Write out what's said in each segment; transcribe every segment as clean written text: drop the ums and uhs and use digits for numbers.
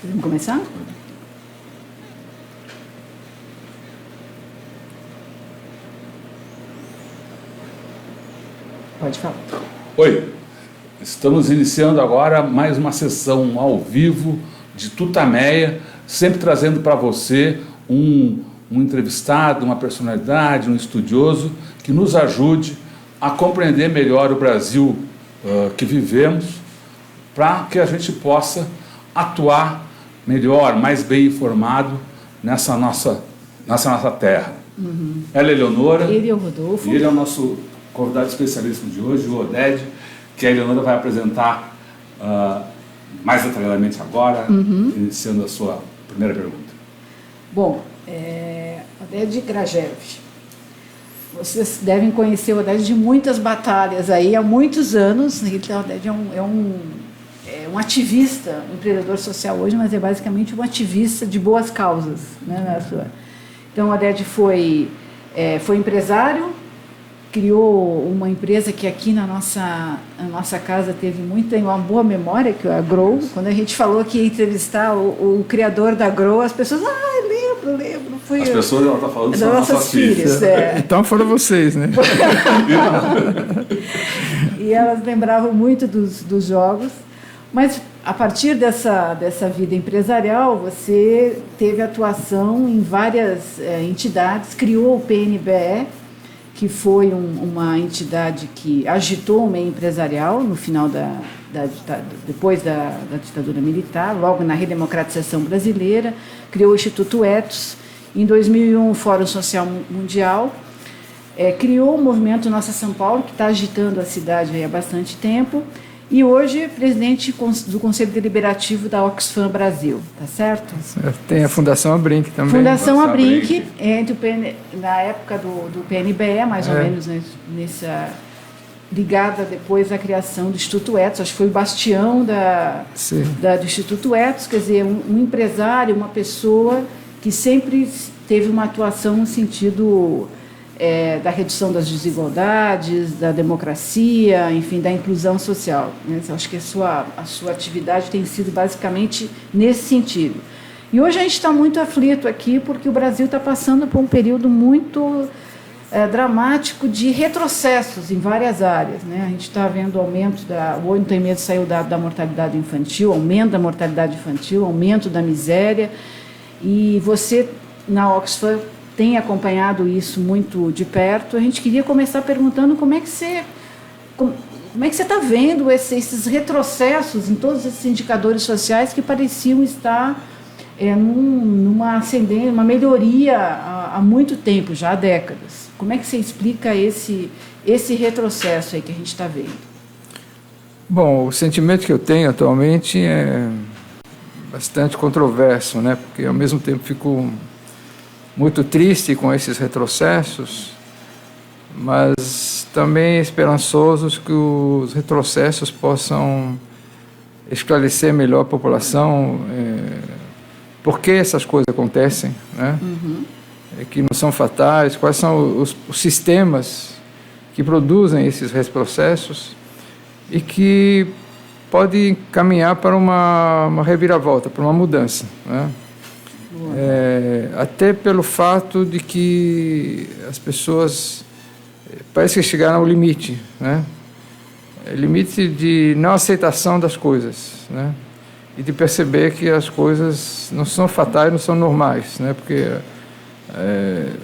Podemos começar? Pode falar. Oi, estamos iniciando agora mais uma sessão ao vivo de Tutameia, sempre trazendo para você um entrevistado, uma personalidade, um estudioso que nos ajude a compreender melhor o Brasil que vivemos, para que a gente possa atuar melhor, mais bem informado nessa nossa terra. Uhum. Ela é Eleonora. Ele é o Rodolfo. E ele é o nosso convidado especialista de hoje, o Oded, que a Eleonora vai apresentar mais detalhadamente agora, iniciando a sua primeira pergunta. Bom, Oded Grajev. Vocês devem conhecer o Oded de muitas batalhas aí, há muitos anos. O Oded é um ativista, um empreendedor social hoje, mas é basicamente um ativista de boas causas, né, Então, o Oded foi empresário, criou uma empresa que aqui na nossa casa teve uma boa memória, que é a Grow. Quando a gente falou que ia entrevistar o criador da Grow, as pessoas, lembro. As pessoas, ela está falando, são nossas filhas. Então foram vocês, né? E elas lembravam muito dos jogos. Mas, a partir dessa vida empresarial, você teve atuação em várias entidades, criou o PNBE, que foi uma entidade que agitou o meio empresarial no final depois da ditadura militar, logo na redemocratização brasileira, criou o Instituto Ethos, em 2001 o Fórum Social Mundial, criou o movimento Nossa São Paulo, que está agitando a cidade há bastante tempo, e hoje é presidente do Conselho Deliberativo da Oxfam Brasil, tá certo? Tem a Fundação Abrinq também. Fundação Abrinq, na época do PNBE, mais ou menos, ligada depois à criação do Instituto Ethos, acho que foi o bastião do Instituto Ethos, quer dizer, um empresário, uma pessoa que sempre teve uma atuação no sentido da redução das desigualdades, da democracia, enfim, da inclusão social. Acho que a sua atividade tem sido basicamente nesse sentido. E hoje a gente está muito aflito aqui porque o Brasil está passando por um período muito dramático de retrocessos em várias áreas, né? A gente está vendo aumento ontem mesmo saiu o dado da mortalidade infantil, aumento da mortalidade infantil, aumento da miséria, e você, na Oxfam, tem acompanhado isso muito de perto. A gente queria começar perguntando como é que você está vendo esses retrocessos em todos esses indicadores sociais que pareciam estar numa ascendência, uma melhoria há muito tempo, já há décadas. Como é que você explica esse retrocesso aí que a gente está vendo? Bom, o sentimento que eu tenho atualmente é bastante controverso, né? Porque ao mesmo tempo fico muito triste com esses retrocessos, mas também esperançosos que os retrocessos possam esclarecer melhor a população por que essas coisas acontecem, né? Que não são fatais, quais são os sistemas que produzem esses retrocessos e que podem caminhar para uma reviravolta, para uma mudança, né? Até pelo fato de que as pessoas parece que chegaram ao limite, né? Limite de não aceitação das coisas, né? E de perceber que as coisas não são fatais, não são normais, né? Porque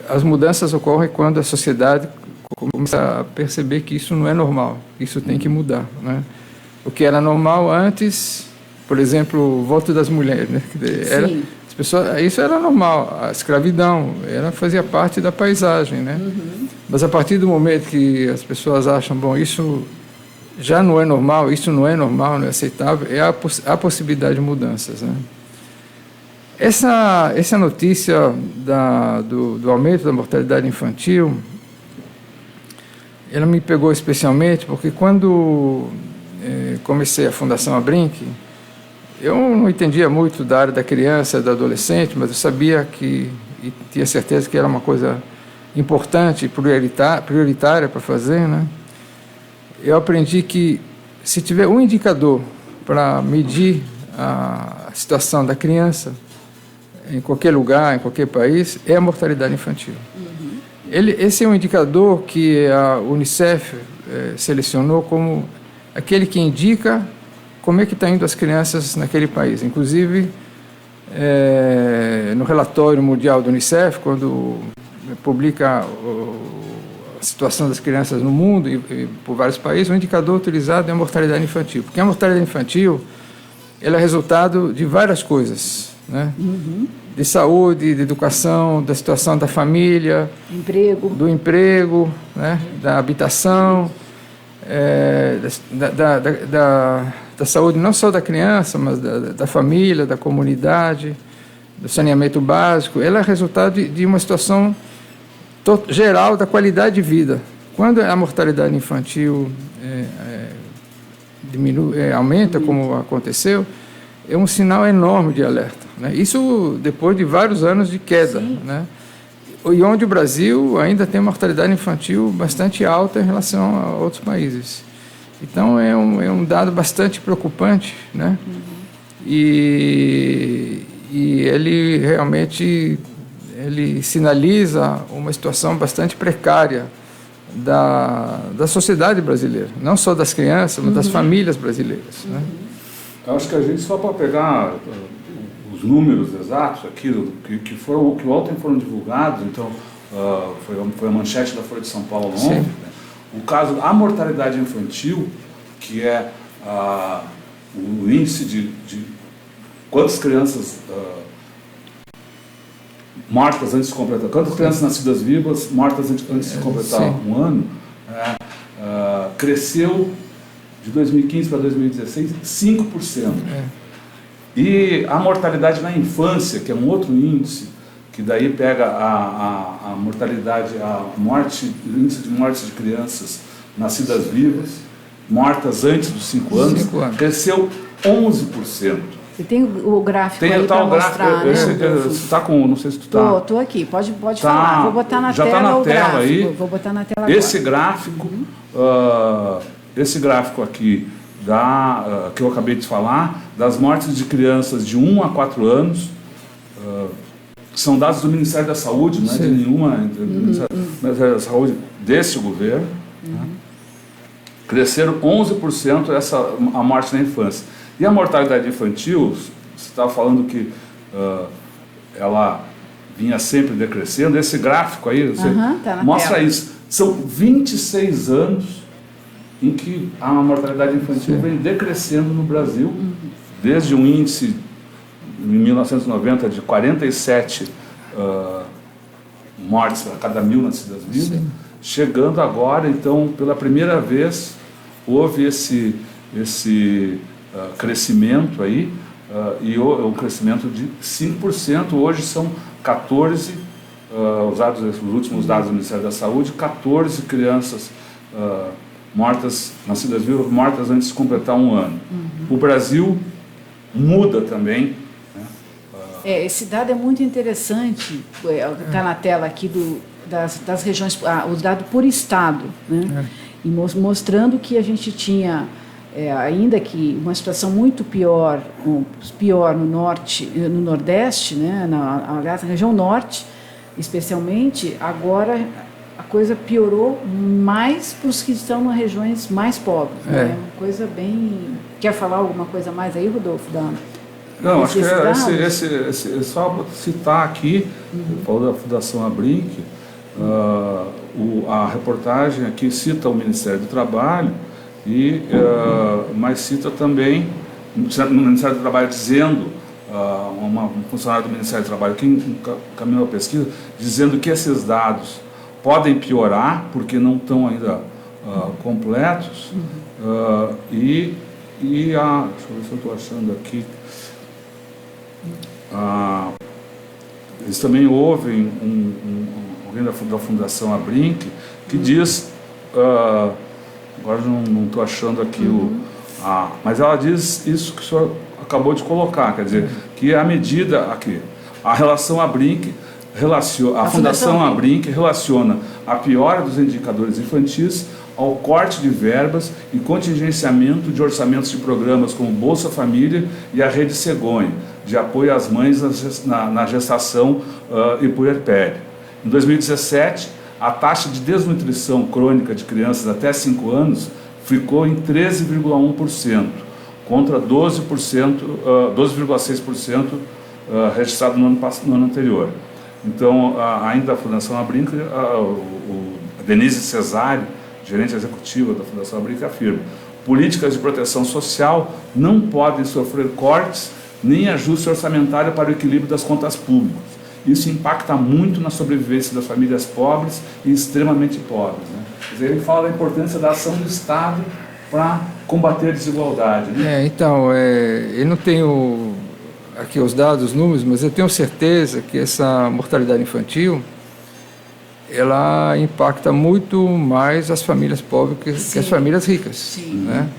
as mudanças ocorrem quando a sociedade começa a perceber que isso não é normal, que isso tem que mudar, né? O que era normal antes, por exemplo, o voto das mulheres, né? Isso era normal, a escravidão fazia parte da paisagem, né? Mas a partir do momento que as pessoas acham, bom, isso já não é normal, isso não é normal, não é aceitável, há possibilidade de mudanças, né? Essa notícia do aumento da mortalidade infantil, ela me pegou especialmente porque quando comecei a Fundação Abrinq, eu não entendia muito da área da criança, da adolescente, mas eu sabia e tinha certeza que era uma coisa importante, prioritária para fazer, né? Eu aprendi que se tiver um indicador para medir a situação da criança em qualquer lugar, em qualquer país, é a mortalidade infantil. Esse é um indicador que a Unicef selecionou como aquele que indica como é que está indo as crianças naquele país. Inclusive, no relatório mundial do Unicef, quando publica a situação das crianças no mundo e por vários países, o indicador utilizado é a mortalidade infantil. Porque a mortalidade infantil ela é resultado de várias coisas, né? De saúde, de educação, da situação da família, do emprego, né? Da habitação, da saúde não só da criança, mas da família, da comunidade, do saneamento básico. Ela é resultado de uma situação geral da qualidade de vida. Quando a mortalidade infantil aumenta, como aconteceu, é um sinal enorme de alerta, né? Isso depois de vários anos de queda, né? E onde o Brasil ainda tem mortalidade infantil bastante alta em relação a outros países. Então é um dado bastante preocupante, né? E ele realmente sinaliza uma situação bastante precária da sociedade brasileira, não só das crianças, mas das famílias brasileiras, né? Eu acho que a gente, só para pegar os números exatos aqui, que ontem foram divulgados, então foi a manchete da Folha de São Paulo ontem, né? O caso da mortalidade infantil, que é o índice de quantas crianças mortas antes de completar, quantas crianças nascidas vivas mortas antes de completar um ano, cresceu de 2015 para 2016 5%. E a mortalidade na infância, que é um outro índice, que daí pega a mortalidade, o índice de mortes de crianças nascidas vivas, mortas antes dos 5 anos, cresceu 11%. Você tem o gráfico aí para mostrar, né? Você está com, não sei se tu está... Estou aqui, pode falar. Vou botar na tela. Já está na tela aí. Vou botar na tela agora. Esse gráfico aqui, que eu acabei de falar, das mortes de crianças de 1 a 4 anos, são dados do Ministério da Saúde, não é de nenhuma... do Ministério da Saúde desse governo. Né? Cresceram 11% a morte na infância. E a mortalidade infantil, você estava falando que ela vinha sempre decrescendo, esse gráfico aí tá mostra tela. Isso. São 26 anos em que a mortalidade infantil vem decrescendo no Brasil, desde um índice em 1990 de 47 mortes para cada 1.000 nascidas vivas, chegando agora, então, pela primeira vez, houve esse crescimento aí, e o crescimento de 5%, hoje são 14, os últimos dados do Ministério da Saúde, 14 crianças mortas, nascidas vivas, mortas antes de completar um ano. O Brasil muda também. Né? Esse dado é muito interessante, está na tela aqui das regiões, o dado por estado, né? E mostrando que a gente tinha, ainda que uma situação muito pior no norte, no nordeste, né? Aliás, na região norte, especialmente, agora a coisa piorou mais para os que estão nas regiões mais pobres. Né? Uma coisa bem... Quer falar alguma coisa mais aí, Rodolfo? Não, acho que só para citar aqui, falou da Fundação Abrinq, a reportagem aqui cita o Ministério do Trabalho, mas cita também no Ministério do Trabalho dizendo, um funcionário do Ministério do Trabalho que encaminhou a pesquisa, dizendo que esses dados podem piorar, porque não estão ainda completos, deixa eu ver se eu estou achando aqui, eles também ouvem alguém da Fundação Abrinq que diz, agora não estou achando aqui, mas ela diz isso que o senhor acabou de colocar, quer dizer, que a medida aqui, a relação Abrinq, a Fundação Abrinq relaciona a piora dos indicadores infantis ao corte de verbas e contingenciamento de orçamentos de programas como Bolsa Família e a Rede Cegonha, de apoio às mães na gestação e puerpério. Em 2017, a taxa de desnutrição crônica de crianças até 5 anos ficou em 13,1%, contra 12,6% registrado no ano anterior. Então, ainda a Fundação Abrinq, a Denise Cesário, gerente executiva da Fundação Abrinq, afirma: políticas de proteção social não podem sofrer cortes nem ajuste orçamentário para o equilíbrio das contas públicas. Isso impacta muito na sobrevivência das famílias pobres e extremamente pobres, né? Quer dizer, ele fala da importância da ação do Estado para combater a desigualdade, né? Então, eu não tenho aqui os dados, os números, mas eu tenho certeza que essa mortalidade infantil, ela impacta muito mais as famílias pobres que as famílias ricas. Sim. Né?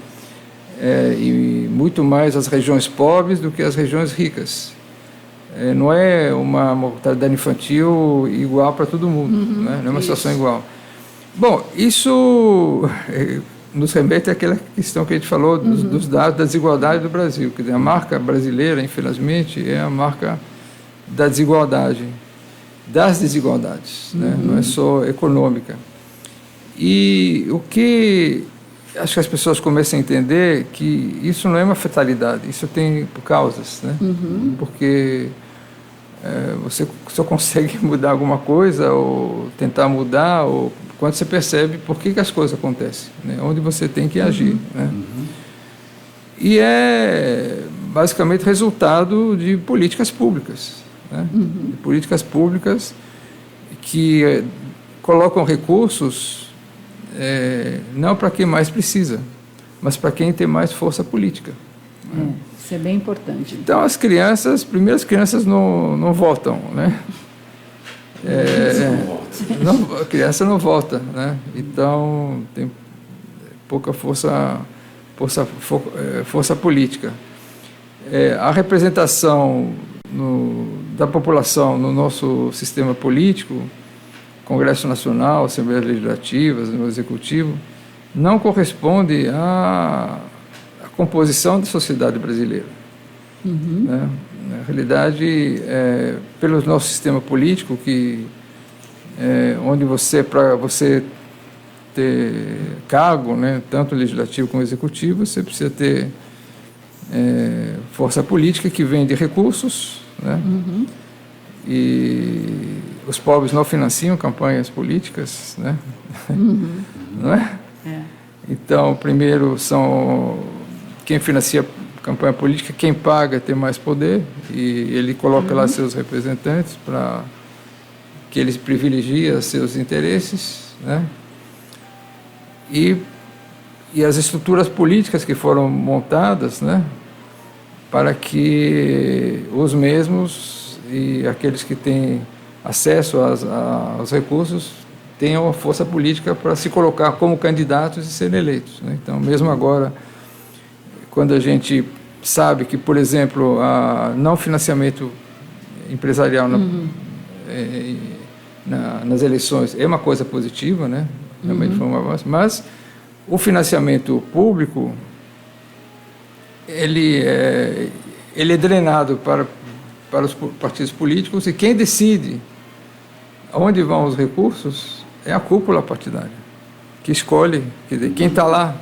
E muito mais as regiões pobres do que as regiões ricas. Não é uma mortalidade infantil igual para todo mundo, né? Não é uma situação igual. Bom, isso nos remete àquela questão que a gente falou dos dados da desigualdade do Brasil. Quer dizer, a marca brasileira, infelizmente, é a marca da desigualdade, das desigualdades, né? Não é só econômica. E o que acho que as pessoas começam a entender que isso não é uma fatalidade, isso tem causas, né? Porque você só consegue mudar alguma coisa ou tentar mudar ou quando você percebe por que as coisas acontecem, né? Onde você tem que agir, né? E é basicamente resultado de políticas públicas, né? De políticas públicas que colocam recursos não para quem mais precisa, mas para quem tem mais força política. Isso é bem importante. Então, as primeiras crianças não votam, né? A criança não vota, né? Então, tem pouca força política. A representação da população no nosso sistema político, Congresso Nacional, Assembleias Legislativas, no Executivo, não corresponde à composição da sociedade brasileira. Né? Na realidade, pelo nosso sistema político, onde para você ter cargo, né, tanto legislativo como executivo, você precisa ter força política que vem de recursos, né? E os pobres não financiam campanhas políticas, né? Não é? Então, primeiro quem financia campanha política, quem paga tem mais poder, e ele coloca lá seus representantes para que eles privilegiem seus interesses, né? E as estruturas políticas que foram montadas, né, para que os mesmos e aqueles que têm acesso aos recursos tenham a força política para se colocar como candidatos e serem eleitos, né? Então, mesmo agora, quando a gente sabe que, por exemplo, não financiamento empresarial nas eleições é uma coisa positiva, né? Realmente foi um avanço, mas o financiamento público ele é drenado para os partidos políticos, e quem decide aonde vão os recursos é a cúpula partidária, que escolhe, quer dizer, quem está lá.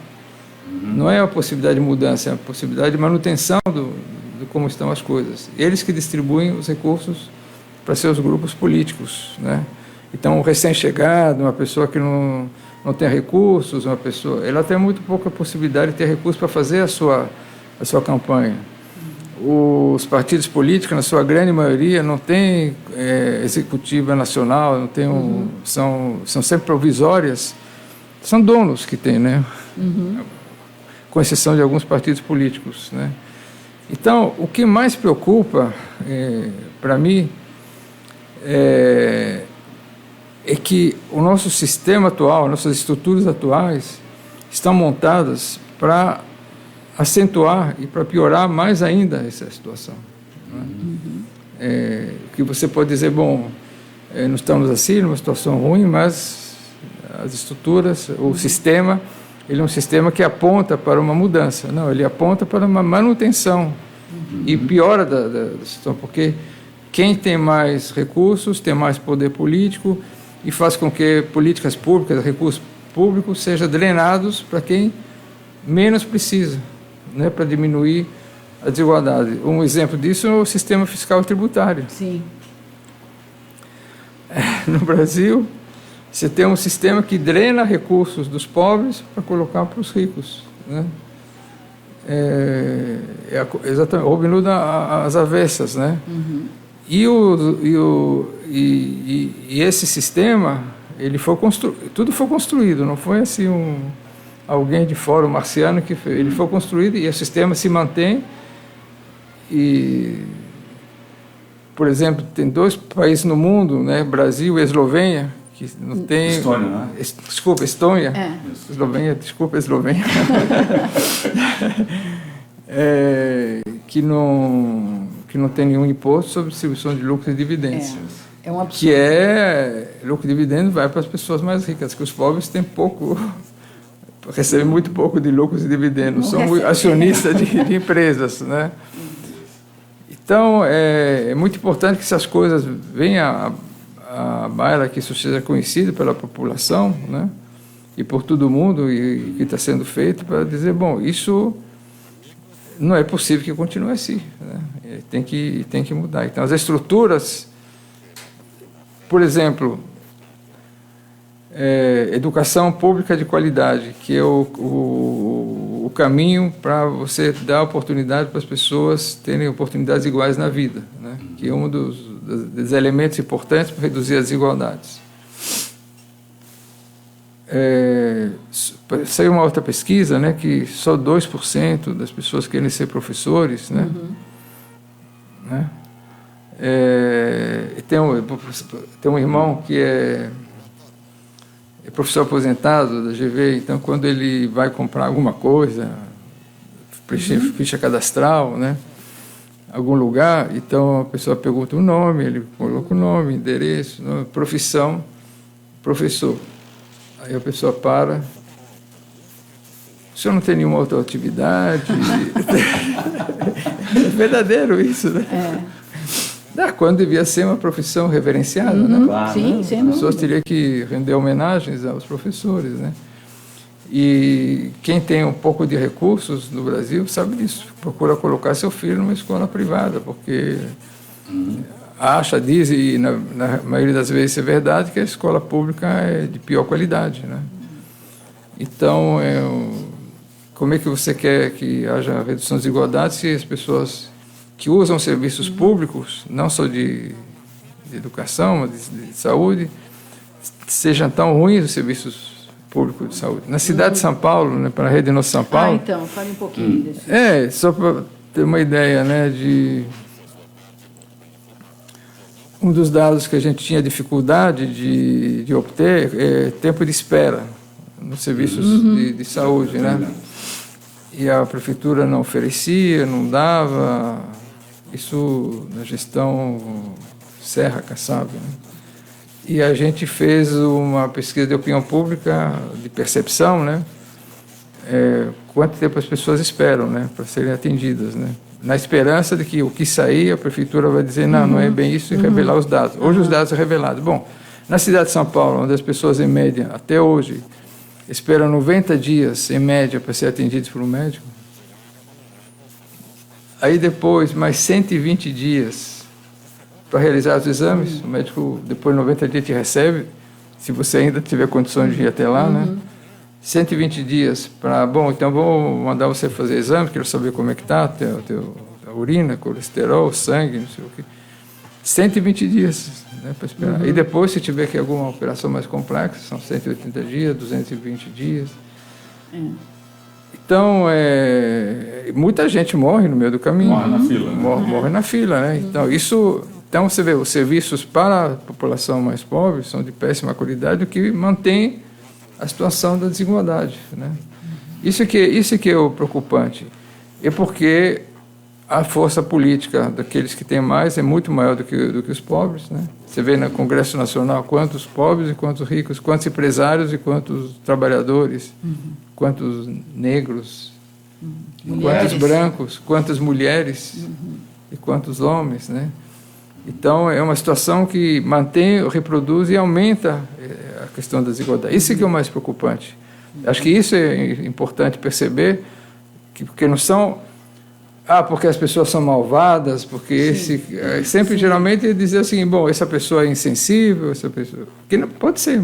Não é a possibilidade de mudança, é a possibilidade de manutenção de como estão as coisas. Eles que distribuem os recursos para seus grupos políticos, né? Então, um recém-chegado, uma pessoa que não tem recursos, ela tem muito pouca possibilidade de ter recursos para fazer a sua campanha. Os partidos políticos, na sua grande maioria, não têm executiva nacional, não tem são sempre provisórias, são donos que têm, né? Com exceção de alguns partidos políticos, né? Então, o que mais preocupa para mim é que o nosso sistema atual, nossas estruturas atuais estão montadas para acentuar e para piorar mais ainda essa situação, né? Que você pode dizer, bom, nós estamos assim, numa situação ruim, mas as estruturas, o sistema, ele é um sistema que aponta para uma mudança. Não, ele aponta para uma manutenção e piora da situação, porque quem tem mais recursos tem mais poder político e faz com que políticas públicas, recursos públicos sejam drenados para quem menos precisa, né, para diminuir a desigualdade. Um exemplo disso é o sistema fiscal tributário. Sim. No Brasil, você tem um sistema que drena recursos dos pobres para colocar para os ricos, né? Exatamente, o Robin Hood às avessas, né? Uhum. E esse sistema, ele foi tudo foi construído, não foi assim alguém de fora, um marciano que fez. Ele foi construído e o sistema se mantém. E, por exemplo, tem 2 países no mundo, né, Brasil e Eslovênia, que não tem... Estônia, né? Desculpa, Estônia. Eslovênia, desculpa, Eslovênia. Que não tem nenhum imposto sobre distribuição de lucros e dividendos. É um absurdo. Que lucro e dividendo vai para as pessoas mais ricas, que os pobres têm pouco... recebem muito pouco de lucros e dividendos, são acionistas de empresas, né? Então, é muito importante que essas coisas venham à baila, que isso seja conhecido pela população, né? E por todo mundo, e que está sendo feito, para dizer, bom, isso não é possível que continue assim, né? Tem que mudar. Então, as estruturas, por exemplo, educação pública de qualidade, que é o caminho para você dar oportunidade para as pessoas terem oportunidades iguais na vida, né? Que é um dos elementos importantes para reduzir as desigualdades. Saiu uma outra pesquisa, né, que só 2% das pessoas querem ser professores, né? Uhum. Né? Tem um irmão que é professor aposentado da GV, então quando ele vai comprar alguma coisa, ficha cadastral, né, algum lugar, então a pessoa pergunta o nome, ele coloca o nome, endereço, nome, profissão, professor. Aí a pessoa para, o senhor não tem nenhuma outra atividade? É verdadeiro isso, né? Quando devia ser uma profissão reverenciada, né? Claro, sim, as pessoas teriam que render homenagens aos professores, né? E quem tem um pouco de recursos no Brasil sabe disso, procura colocar seu filho numa escola privada, porque diz, e na maioria das vezes é verdade, que a escola pública é de pior qualidade, né? Então, como é que você quer que haja redução das desigualdades se as pessoas que usam serviços públicos, não só de educação, mas de saúde, sejam tão ruins os serviços públicos de saúde? Na cidade de São Paulo, né, para a Rede Nossa São Paulo... então, fale um pouquinho disso. Só para ter uma ideia, né, um dos dados que a gente tinha dificuldade de obter é tempo de espera nos serviços de saúde, né? E a prefeitura não oferecia, não dava... Isso na gestão Serra Kassab, né? E a gente fez uma pesquisa de opinião pública, de percepção, né? Quanto tempo as pessoas esperam, né, para serem atendidas, né? Na esperança de que o que sair, a prefeitura vai dizer, não é bem isso, e revelar os dados. Hoje os dados são revelados. Bom, na cidade de São Paulo, onde as pessoas, em média, até hoje, esperam 90 dias, em média, para ser atendidos por um médico, aí depois, mais 120 dias para realizar os exames, o médico, depois de 90 dias, te recebe, se você ainda tiver condições de ir até lá, né? 120 dias para, bom, então vou mandar você fazer exame, quero saber como é que está, a urina, colesterol, sangue, não sei o quê. 120 dias, né, para esperar. E depois, se tiver que alguma operação mais complexa, são 180 dias, 220 dias. Então, muita gente morre no meio do caminho. Morre na fila. Morre na fila, né? Então, você vê, os serviços para a população mais pobre são de péssima qualidade, o que mantém a situação da desigualdade, né? Isso que é o preocupante. É porque a força política daqueles que têm mais é muito maior do que os pobres, né? Você vê no Congresso Nacional quantos pobres e quantos ricos, quantos empresários e quantos trabalhadores, quantos negros, quantos brancos, quantas mulheres e quantos homens, né? Então, é uma situação que mantém, reproduz e aumenta a questão da desigualdade. Isso é que é o mais preocupante. Acho que isso é importante perceber, porque não são... porque as pessoas são malvadas, porque geralmente dizer assim, bom, essa pessoa é insensível, essa pessoa... Que não, pode ser,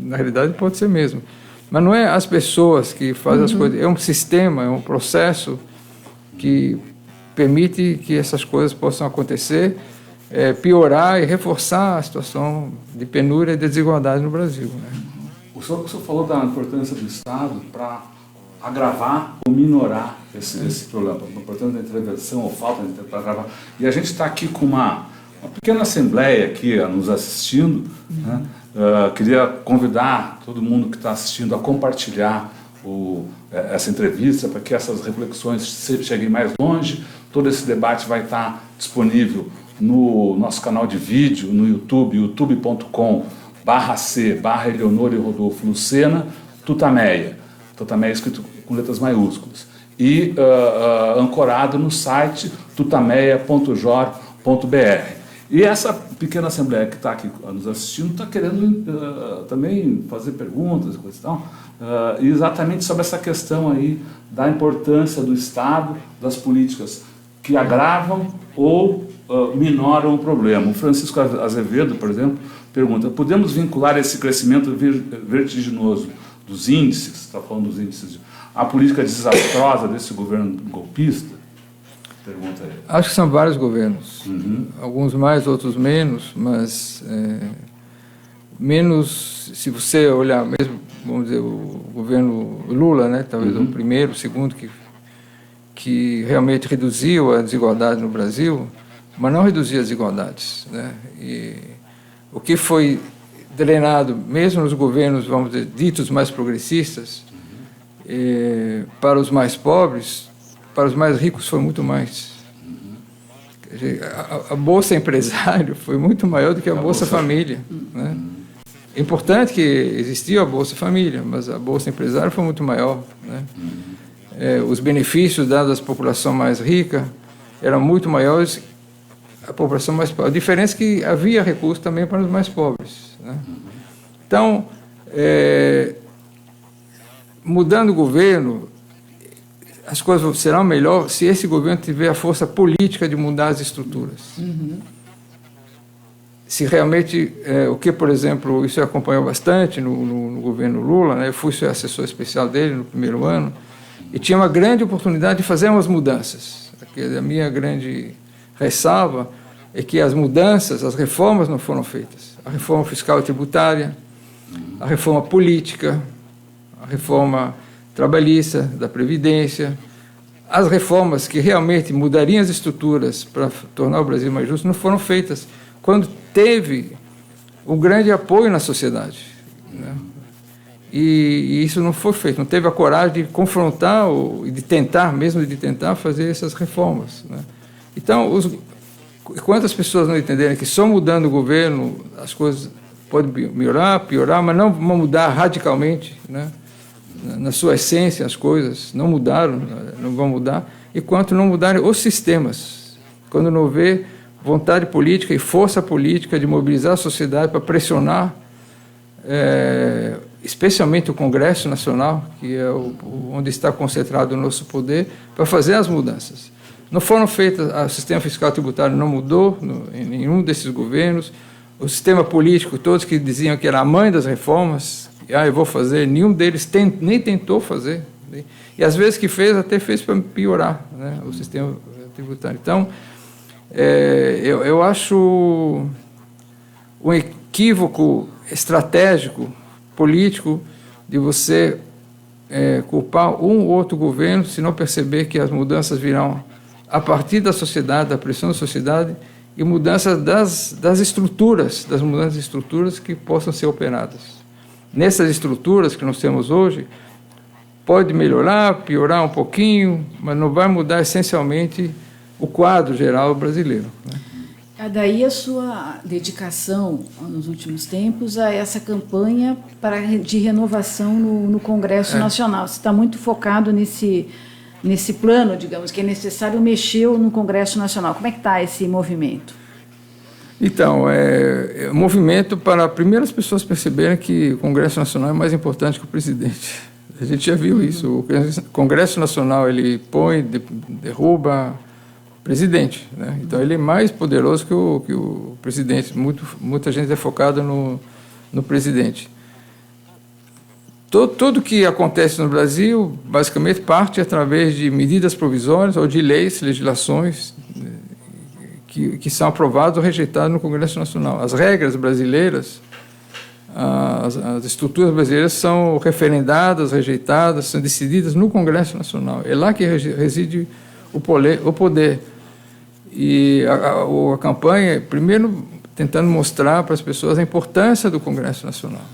na realidade pode ser mesmo. Mas não é as pessoas que fazem as coisas, é um sistema, é um processo que permite que essas coisas possam acontecer, piorar e reforçar a situação de penúria e de desigualdade no Brasil, né? O senhor falou da importância do Estado para agravar ou minorar esse problema, a importância da intervenção ou falta de intervenção para agravar. E a gente está aqui com uma pequena assembleia aqui nos assistindo, né? Queria convidar todo mundo que está assistindo a compartilhar essa entrevista para que essas reflexões cheguem mais longe. Todo esse debate vai estar disponível no nosso canal de vídeo, no YouTube, youtube.com/C/Eleonora e Rodolfo Lucena, Tutameia. Tutameia escrito com letras maiúsculas. E ancorado no site tutameia.jor.br. E essa pequena assembleia que está aqui nos assistindo está querendo também fazer perguntas e coisa e tal, exatamente sobre essa questão aí da importância do Estado, das políticas que agravam ou minoram o problema. O Francisco Azevedo, por exemplo, pergunta: podemos vincular esse crescimento vertiginoso dos índices, está falando dos índices, à política desastrosa desse governo golpista? Pergunta aí. Acho que são vários governos, alguns mais, outros menos, mas menos, se você olhar mesmo, vamos dizer, o governo Lula, né, talvez o primeiro, o segundo, que realmente reduziu a desigualdade no Brasil, mas não reduzia as desigualdades, né? E o que foi drenado, mesmo nos governos, vamos dizer, ditos mais progressistas, para os mais pobres, para os mais ricos foi muito mais. A Bolsa Empresário foi muito maior do que a Bolsa Família, né? É importante que existia a Bolsa Família, mas a Bolsa Empresário foi muito maior, né? Os benefícios dados à população mais rica eram muito maiores à população mais pobre. A diferença é que havia recursos também para os mais pobres, né? Então, mudando o governo, as coisas serão melhor se esse governo tiver a força política de mudar as estruturas. Se realmente, o que, por exemplo, isso acompanhou bastante no governo Lula, né? Eu fui ser assessor especial dele no primeiro ano, e tinha uma grande oportunidade de fazer umas mudanças. A minha grande ressalva é que as mudanças, as reformas não foram feitas. A reforma fiscal e tributária, a reforma política, a reforma trabalhista, da Previdência, as reformas que realmente mudariam as estruturas para tornar o Brasil mais justo não foram feitas quando teve um grande apoio na sociedade, né? E isso não foi feito, não teve a coragem de confrontar e de tentar fazer essas reformas, né? Então, quantas pessoas não entenderem que só mudando o governo as coisas podem melhorar, piorar, mas não vão mudar radicalmente, né? Na sua essência as coisas não mudaram, não vão mudar, enquanto não mudarem os sistemas, quando não houver vontade política e força política de mobilizar a sociedade para pressionar, especialmente o Congresso Nacional, que é onde está concentrado o nosso poder, para fazer as mudanças. Não foram feitas, o sistema fiscal tributário não mudou em nenhum desses governos, o sistema político, todos que diziam que era a mãe das reformas, eu vou fazer, nenhum deles nem tentou fazer, né? E às vezes que fez, até fez para piorar, né, o sistema tributário. Então, eu acho um equívoco estratégico, político, de você culpar um ou outro governo se não perceber que as mudanças virão a partir da sociedade, da pressão da sociedade, e mudanças das estruturas, das mudanças de estruturas que possam ser operadas. Nessas estruturas que nós temos hoje, pode melhorar, piorar um pouquinho, mas não vai mudar essencialmente o quadro geral brasileiro, né? Daí a sua dedicação nos últimos tempos a essa campanha de renovação no Congresso Nacional. Você está muito focado nesse plano, digamos, que é necessário mexer no Congresso Nacional. Como é que está esse movimento? Então, é um movimento para primeiro as pessoas perceberem que o Congresso Nacional é mais importante que o presidente. A gente já viu isso. O Congresso Nacional, ele põe, derruba o presidente, né? Então, ele é mais poderoso que o presidente. Muita gente é focada no presidente. Tudo que acontece no Brasil, basicamente, parte através de medidas provisórias ou de leis, legislações que são aprovadas ou rejeitadas no Congresso Nacional. As regras brasileiras, as estruturas brasileiras são referendadas, rejeitadas, são decididas no Congresso Nacional. É lá que reside o poder. E a campanha, primeiro, tentando mostrar para as pessoas a importância do Congresso Nacional.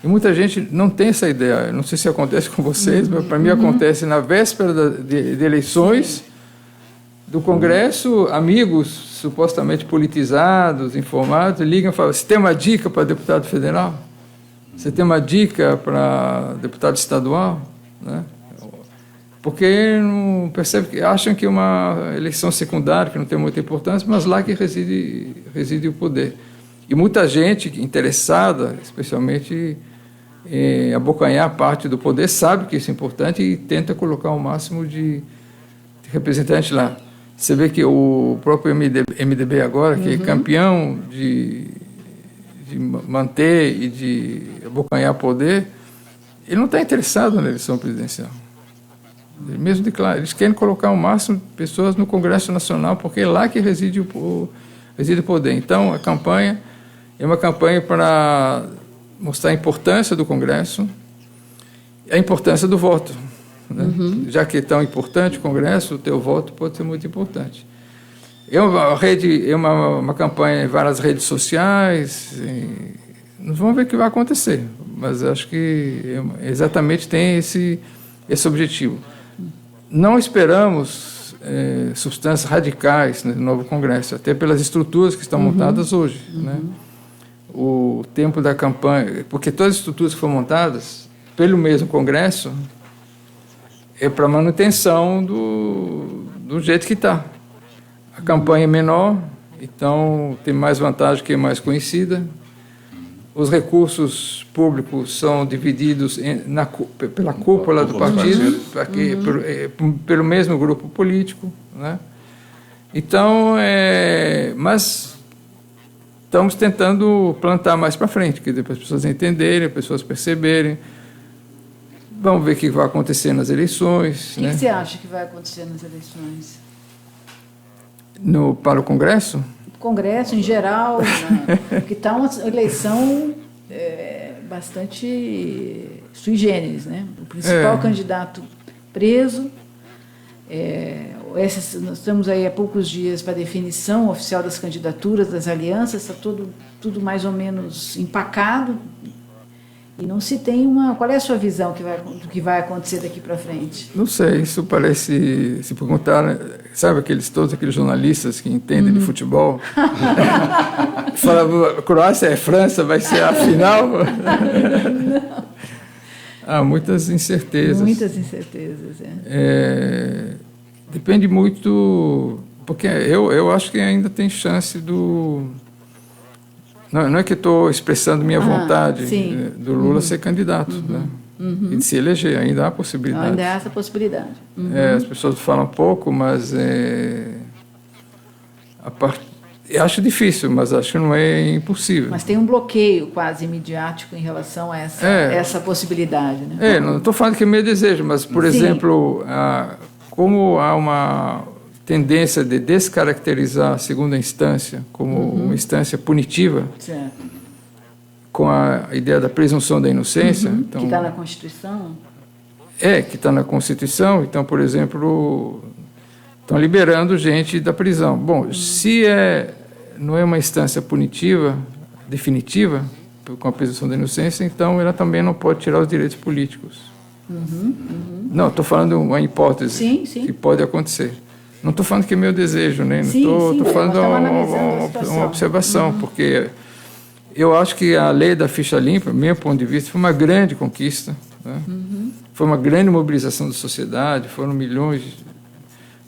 E muita gente não tem essa ideia. Eu não sei se acontece com vocês, mas para mim acontece na véspera de eleições do Congresso, amigos supostamente politizados, informados, ligam e falam: você tem uma dica para deputado federal? Você tem uma dica para deputado estadual? Né? Porque não percebe que acham que é uma eleição secundária, que não tem muita importância, mas lá que reside o poder. E muita gente interessada, especialmente em abocanhar parte do poder, sabe que isso é importante e tenta colocar o máximo de representantes lá. Você vê que o próprio MDB agora, que é campeão de manter e de abocanhar poder, ele não está interessado na eleição presidencial. Ele mesmo declara, eles querem colocar o máximo de pessoas no Congresso Nacional, porque é lá que reside o poder. Então, a campanha é uma campanha para mostrar a importância do Congresso e a importância do voto. Né? Já que é tão importante o Congresso, o teu voto pode ser muito importante. É uma campanha em várias redes sociais. Nós vamos ver o que vai acontecer, mas acho que exatamente tem esse objetivo. Não esperamos substâncias radicais no novo Congresso, até pelas estruturas que estão montadas hoje. Né? O tempo da campanha, porque todas as estruturas que foram montadas pelo mesmo Congresso é para manutenção do jeito que está. A campanha é menor, então tem mais vantagem que é mais conhecida. Os recursos públicos são divididos pela cúpula do partido, pelo mesmo grupo político. Né? Então, mas estamos tentando plantar mais para frente, para as pessoas entenderem, as pessoas perceberem. Vamos ver o que vai acontecer nas eleições. O que você acha que vai acontecer nas eleições? Para o Congresso? Congresso, em geral, que está uma eleição bastante sui generis, né? O principal candidato preso. Nós estamos aí há poucos dias para a definição oficial das candidaturas, das alianças, está tudo mais ou menos empacado. E não se tem Qual é a sua visão do que vai acontecer daqui para frente? Não sei, isso parece. Se perguntar, sabe todos aqueles jornalistas que entendem de futebol? Falam: Croácia é França, vai ser a final? Não. Há muitas incertezas. Muitas incertezas, depende muito. Porque eu acho que ainda tem chance do. Não é que estou expressando minha vontade do Lula ser candidato, né? E de se eleger, ainda há possibilidade. Ainda há essa possibilidade. As pessoas falam pouco, mas eu acho difícil, mas acho que não é impossível. Mas tem um bloqueio quase midiático em relação a essa possibilidade, né? Não estou falando que é meu desejo, mas, por exemplo, como há uma tendência de descaracterizar a segunda instância como uma instância punitiva, certo, com a ideia da presunção da inocência. Então, que está na Constituição? Que está na Constituição. Então, por exemplo, estão liberando gente da prisão. Bom, se não é uma instância punitiva, definitiva, com a presunção da inocência, então ela também não pode tirar os direitos políticos. Não, estou falando uma hipótese que pode acontecer. Não estou falando que é meu desejo, né? Estou falando uma observação, porque eu acho que a lei da ficha limpa, do meu ponto de vista, foi uma grande conquista, né? Foi uma grande mobilização da sociedade, foram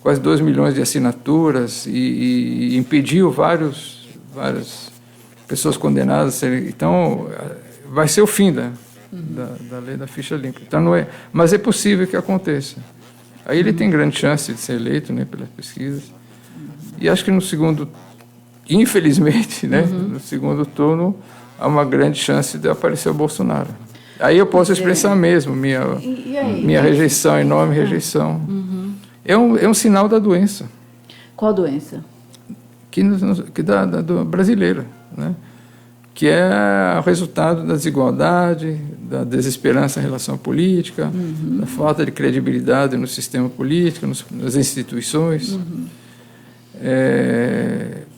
quase 2 milhões de assinaturas e impediu várias pessoas condenadas a serem... Então, vai ser o fim da lei da ficha limpa. Então, mas é possível que aconteça. Aí ele tem grande chance de ser eleito, né, pelas pesquisas. E acho que no segundo, infelizmente, né, no segundo turno, há uma grande chance de aparecer o Bolsonaro. Aí eu posso expressar mesmo minha rejeição, enorme rejeição. É um sinal da doença. Qual doença? Do brasileira, né? Que é o resultado da desigualdade, da desesperança em relação à política, da falta de credibilidade no sistema político, nas instituições.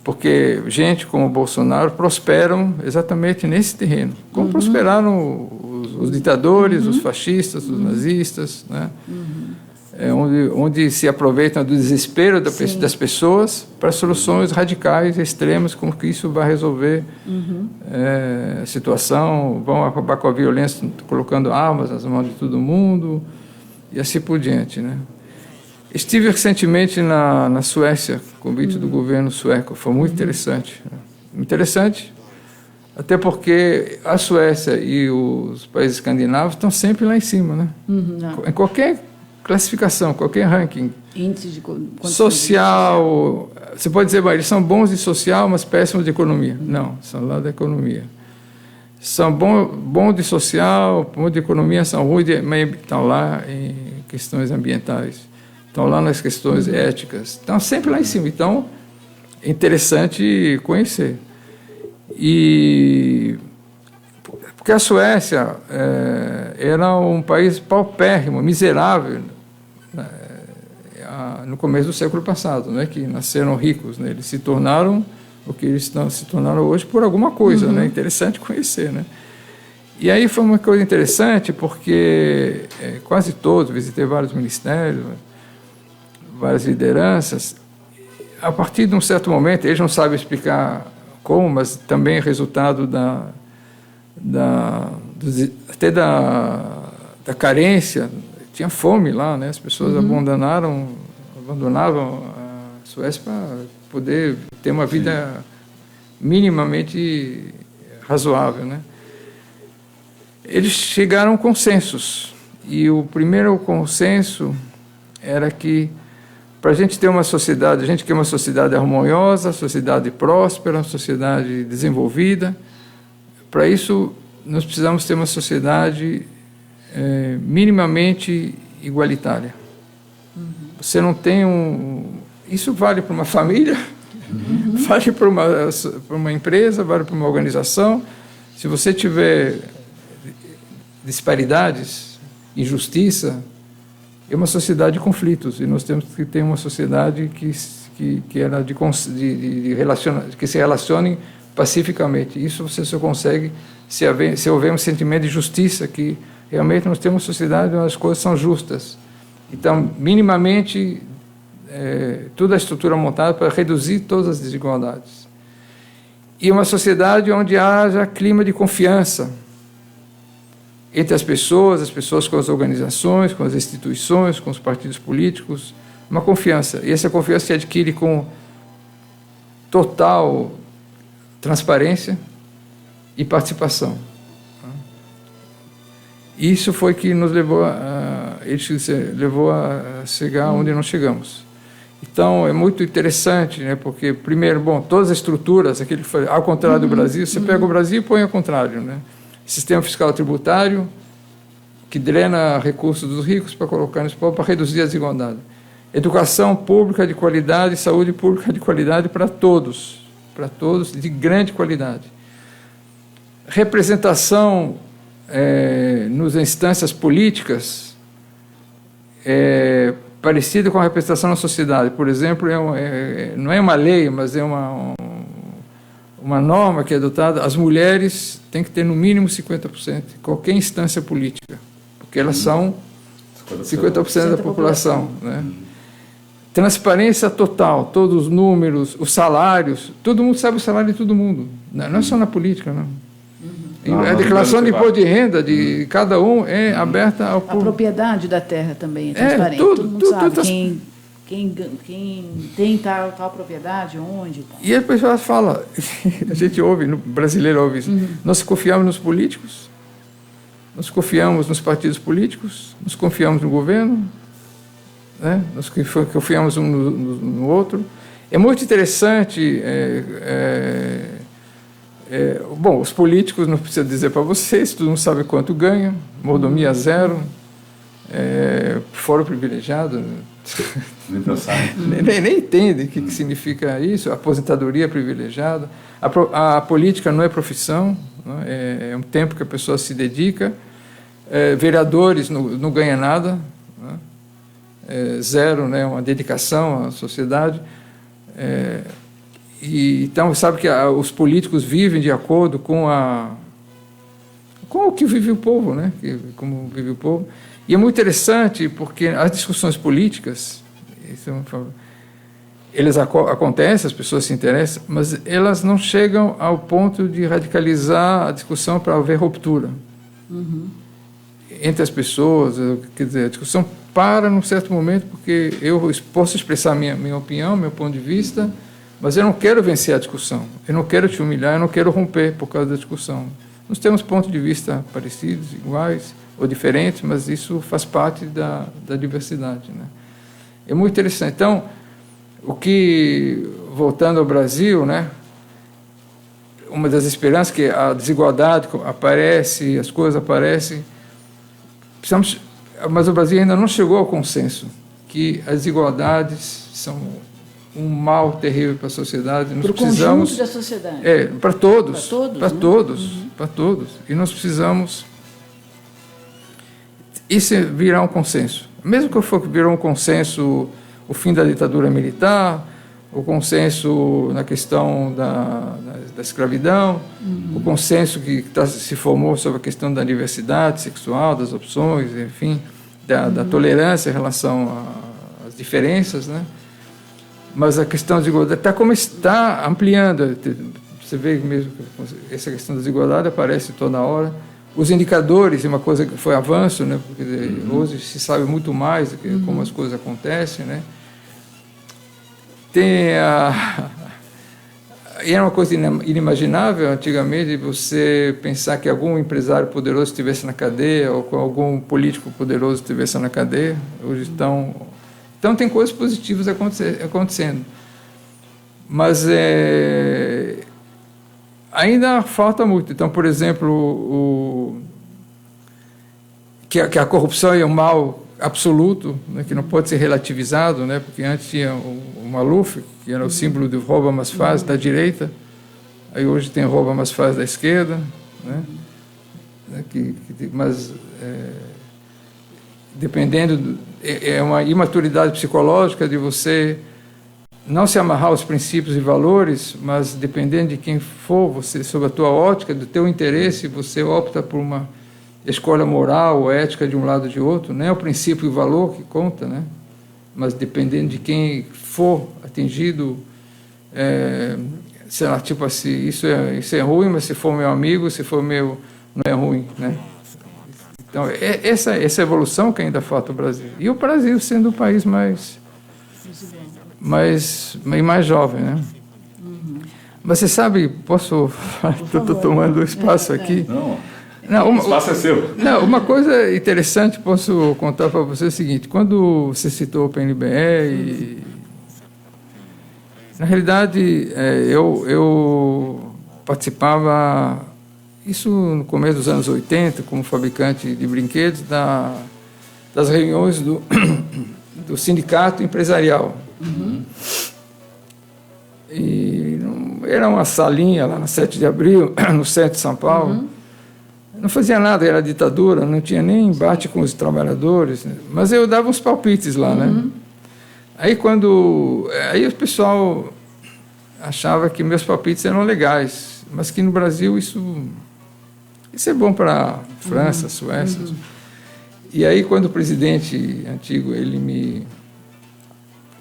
Porque gente como o Bolsonaro prosperam exatamente nesse terreno, como prosperaram os ditadores, os fascistas, os nazistas, né? Onde se aproveitam do desespero das pessoas para soluções radicais, extremas, como que isso vai resolver a situação, vão acabar com a violência, colocando armas nas mãos de todo mundo, e assim por diante, né? Estive recentemente na Suécia, convite do governo sueco, foi muito interessante. Interessante, até porque a Suécia e os países escandinavos estão sempre lá em cima, né? Em qualquer classificação, qualquer ranking. Índice de social, você pode dizer, eles são bons de social, mas péssimos de economia. Não, são lá da economia. São bons de social, bons de economia, são ruins, mas estão lá em questões ambientais, estão lá nas questões éticas, estão sempre lá em cima. Então, é interessante conhecer. Porque a Suécia era um país paupérrimo, miserável, no começo do século passado, né, que nasceram ricos, né, eles se tornaram o que eles se tornaram hoje por alguma coisa, né, interessante conhecer, né. E aí foi uma coisa interessante porque quase todos, visitei vários ministérios, várias lideranças, a partir de um certo momento, eles não sabem explicar como, mas também é resultado até da carência, tinha fome lá, né? As pessoas abandonavam a Suécia para poder ter uma vida minimamente razoável, né? Eles chegaram a consensos, e o primeiro consenso era que para a gente ter uma sociedade, a gente quer uma sociedade harmoniosa, sociedade próspera, sociedade desenvolvida. Para isso, nós precisamos ter uma sociedade minimamente igualitária. Você não tem isso vale para uma família, vale para uma empresa, vale para uma organização. Se você tiver disparidades, injustiça, é uma sociedade de conflitos, e nós temos que ter uma sociedade que se relacione pacificamente. Isso você só consegue se houver um sentimento de justiça, que realmente nós temos uma sociedade onde as coisas são justas. Então, minimamente, toda a estrutura montada para reduzir todas as desigualdades. E uma sociedade onde haja clima de confiança entre as pessoas com as organizações, com as instituições, com os partidos políticos, uma confiança. E essa confiança se adquire com total transparência e participação. Isso foi que nos levou a chegar onde nós chegamos. Então, é muito interessante, né, porque, primeiro, todas as estruturas, ao contrário do Brasil, você pega o Brasil e põe ao contrário, né? Sistema fiscal tributário, que drena recursos dos ricos para colocar nos pobres, para reduzir a desigualdade. Educação pública de qualidade, saúde pública de qualidade para todos, de grande qualidade. Representação nas instâncias políticas parecida com a representação na sociedade. Por exemplo, não é uma lei, mas é uma norma que é adotada. As mulheres têm que ter no mínimo 50% em qualquer instância política, porque elas são 50% da população, né? transparência total, todos os números, os salários, todo mundo sabe o salário de todo mundo, não é só na política, não. A declaração de imposto de renda de cada um é aberta ao público. A propriedade da terra também é transparente. Todo mundo sabe quem tem tal propriedade, onde. Tal. E a pessoa fala, a gente ouve, o brasileiro ouve isso, nós confiamos nos políticos, nós confiamos nos partidos políticos, nós confiamos no governo, né? Nós confiamos um no outro. É muito interessante... bom, os políticos, não precisa dizer para vocês, todo mundo sabe quanto ganha, mordomia zero, foro privilegiado, nem entende o que significa isso, aposentadoria privilegiada. A política não é profissão, não é um tempo que a pessoa se dedica. Vereadores não ganham nada, zero, né, uma dedicação à sociedade. Então, sabe que os políticos vivem de acordo com o que vive o povo, né? Como vive o povo. E é muito interessante porque as discussões políticas, elas acontecem, as pessoas se interessam, mas elas não chegam ao ponto de radicalizar a discussão para haver ruptura entre as pessoas. Quer dizer, a discussão para num certo momento porque eu posso expressar minha opinião, meu ponto de vista, mas eu não quero vencer a discussão, eu não quero te humilhar, eu não quero romper por causa da discussão. Nós temos pontos de vista parecidos, iguais ou diferentes, mas isso faz parte da diversidade, né? É muito interessante. Então, voltando ao Brasil, né, uma das esperanças que a desigualdade aparece, as coisas aparecem, mas o Brasil ainda não chegou ao consenso que as desigualdades são um mal terrível para a sociedade. Para o conjunto da sociedade. Para todos. Para né? todos. E nós precisamos... Isso virá um consenso. Mesmo que for virar um consenso o fim da ditadura militar, o consenso na questão da escravidão, o consenso que se formou sobre a questão da diversidade sexual, das opções, enfim, da tolerância em relação às diferenças, né? Mas a questão da desigualdade está ampliando. Você vê mesmo que essa questão da desigualdade aparece toda hora. Os indicadores é uma coisa que foi avanço, né? Porque hoje se sabe muito mais do que como as coisas acontecem, né? E era uma coisa inimaginável antigamente você pensar que algum empresário poderoso estivesse na cadeia ou que algum político poderoso estivesse na cadeia. Hoje então tem coisas positivas acontecendo. Mas ainda falta muito. Então, por exemplo, que a corrupção é um mal absoluto, né, que não pode ser relativizado, né, porque antes tinha o Maluf, que era o símbolo do rouba mais fácil da direita, aí hoje tem rouba mais fácil da esquerda, né, mas dependendo, é uma imaturidade psicológica de você não se amarrar aos princípios e valores, mas dependendo de quem for, você, sob a tua ótica, do teu interesse, você opta por uma escolha moral ou ética de um lado ou de outro. Não é o princípio e o valor que conta, né? Mas dependendo de quem for atingido, sei lá, tipo assim, isso é ruim, mas se for meu amigo, se for meu, não é ruim, né? Então, essa evolução que ainda falta o Brasil. E o Brasil sendo o país mais jovem, né? Mas você sabe, posso... Estou tomando espaço aqui. Não, o espaço é seu. Não, uma coisa interessante, posso contar para você o seguinte, quando você citou o PNBE, na realidade, eu participava, isso no começo dos anos 80, como fabricante de brinquedos, das reuniões do sindicato empresarial. E era uma salinha lá na 7 de abril, no centro de São Paulo. Não fazia nada, era ditadura, não tinha nem embate com os trabalhadores, né? Mas eu dava uns palpites lá, né? Aí o pessoal achava que meus palpites eram legais, mas que no Brasil isso é bom para França, Suécia. E aí quando o presidente antigo, ele me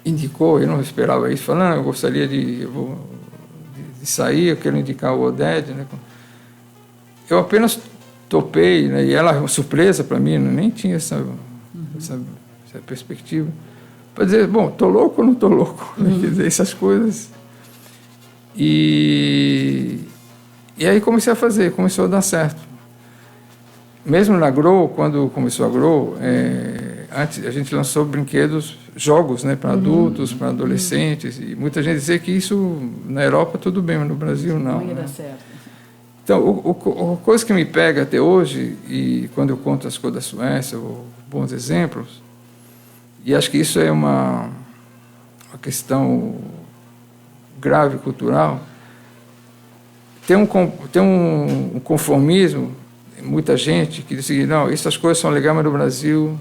indicou, eu não esperava isso, falando, eu gostaria de sair, eu quero indicar o Oded, né? Eu apenas topei, né? E ela, uma surpresa para mim, nem tinha essa perspectiva, para dizer, bom, estou louco ou não estou louco? Quer dizer, essas coisas. E aí comecei a fazer, começou a dar certo. Mesmo na Grow, quando começou a Grow, antes a gente lançou brinquedos, jogos, né, para adultos, para adolescentes, e muita gente dizia que isso na Europa tudo bem, mas no Brasil não. Não ia né? dar certo. Então, a coisa que me pega até hoje, e quando eu conto as coisas da Suécia, ou bons exemplos, e acho que isso é uma questão grave cultural, tem um conformismo, muita gente que diz que não, essas coisas são legais, mas no Brasil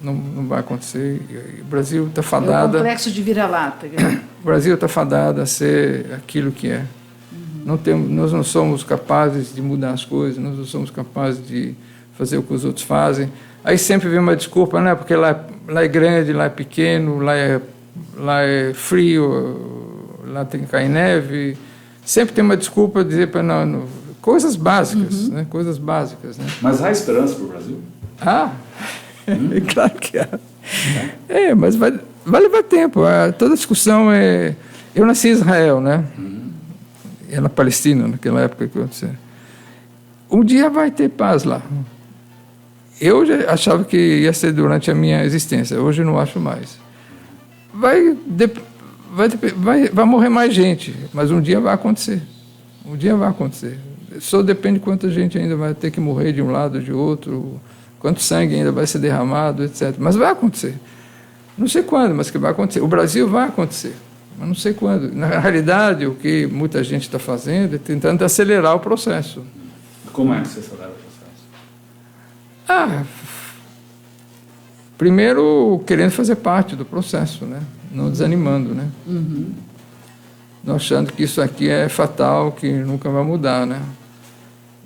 não vai acontecer. O Brasil está fadado. É o complexo de vira-lata. O Brasil está fadado a ser aquilo que é. Nós não somos capazes de mudar as coisas, nós não somos capazes de fazer o que os outros fazem. Aí sempre vem uma desculpa, né? Porque lá é grande, lá é pequeno, lá é frio, lá tem que cair neve. Sempre tem uma desculpa de dizer para não, coisas básicas, né? Coisas básicas, né? Mas há esperança para o Brasil? Claro que há. Mas vai levar tempo. Toda discussão é... Eu nasci em Israel, né? É na Palestina, naquela época que aconteceu. Um dia vai ter paz lá. Eu já achava que ia ser durante a minha existência. Hoje eu não acho mais. Vai morrer mais gente, mas um dia vai acontecer. Um dia vai acontecer. Só depende de quanta gente ainda vai ter que morrer de um lado ou de outro, quanto sangue ainda vai ser derramado, etc. Mas vai acontecer. Não sei quando, mas que vai acontecer. O Brasil vai acontecer, mas não sei quando. Na realidade, o que muita gente está fazendo é tentando acelerar o processo. Como é que você acelera o processo? Primeiro, querendo fazer parte do processo, né? Não desanimando, né? Não achando que isso aqui é fatal, que nunca vai mudar, né?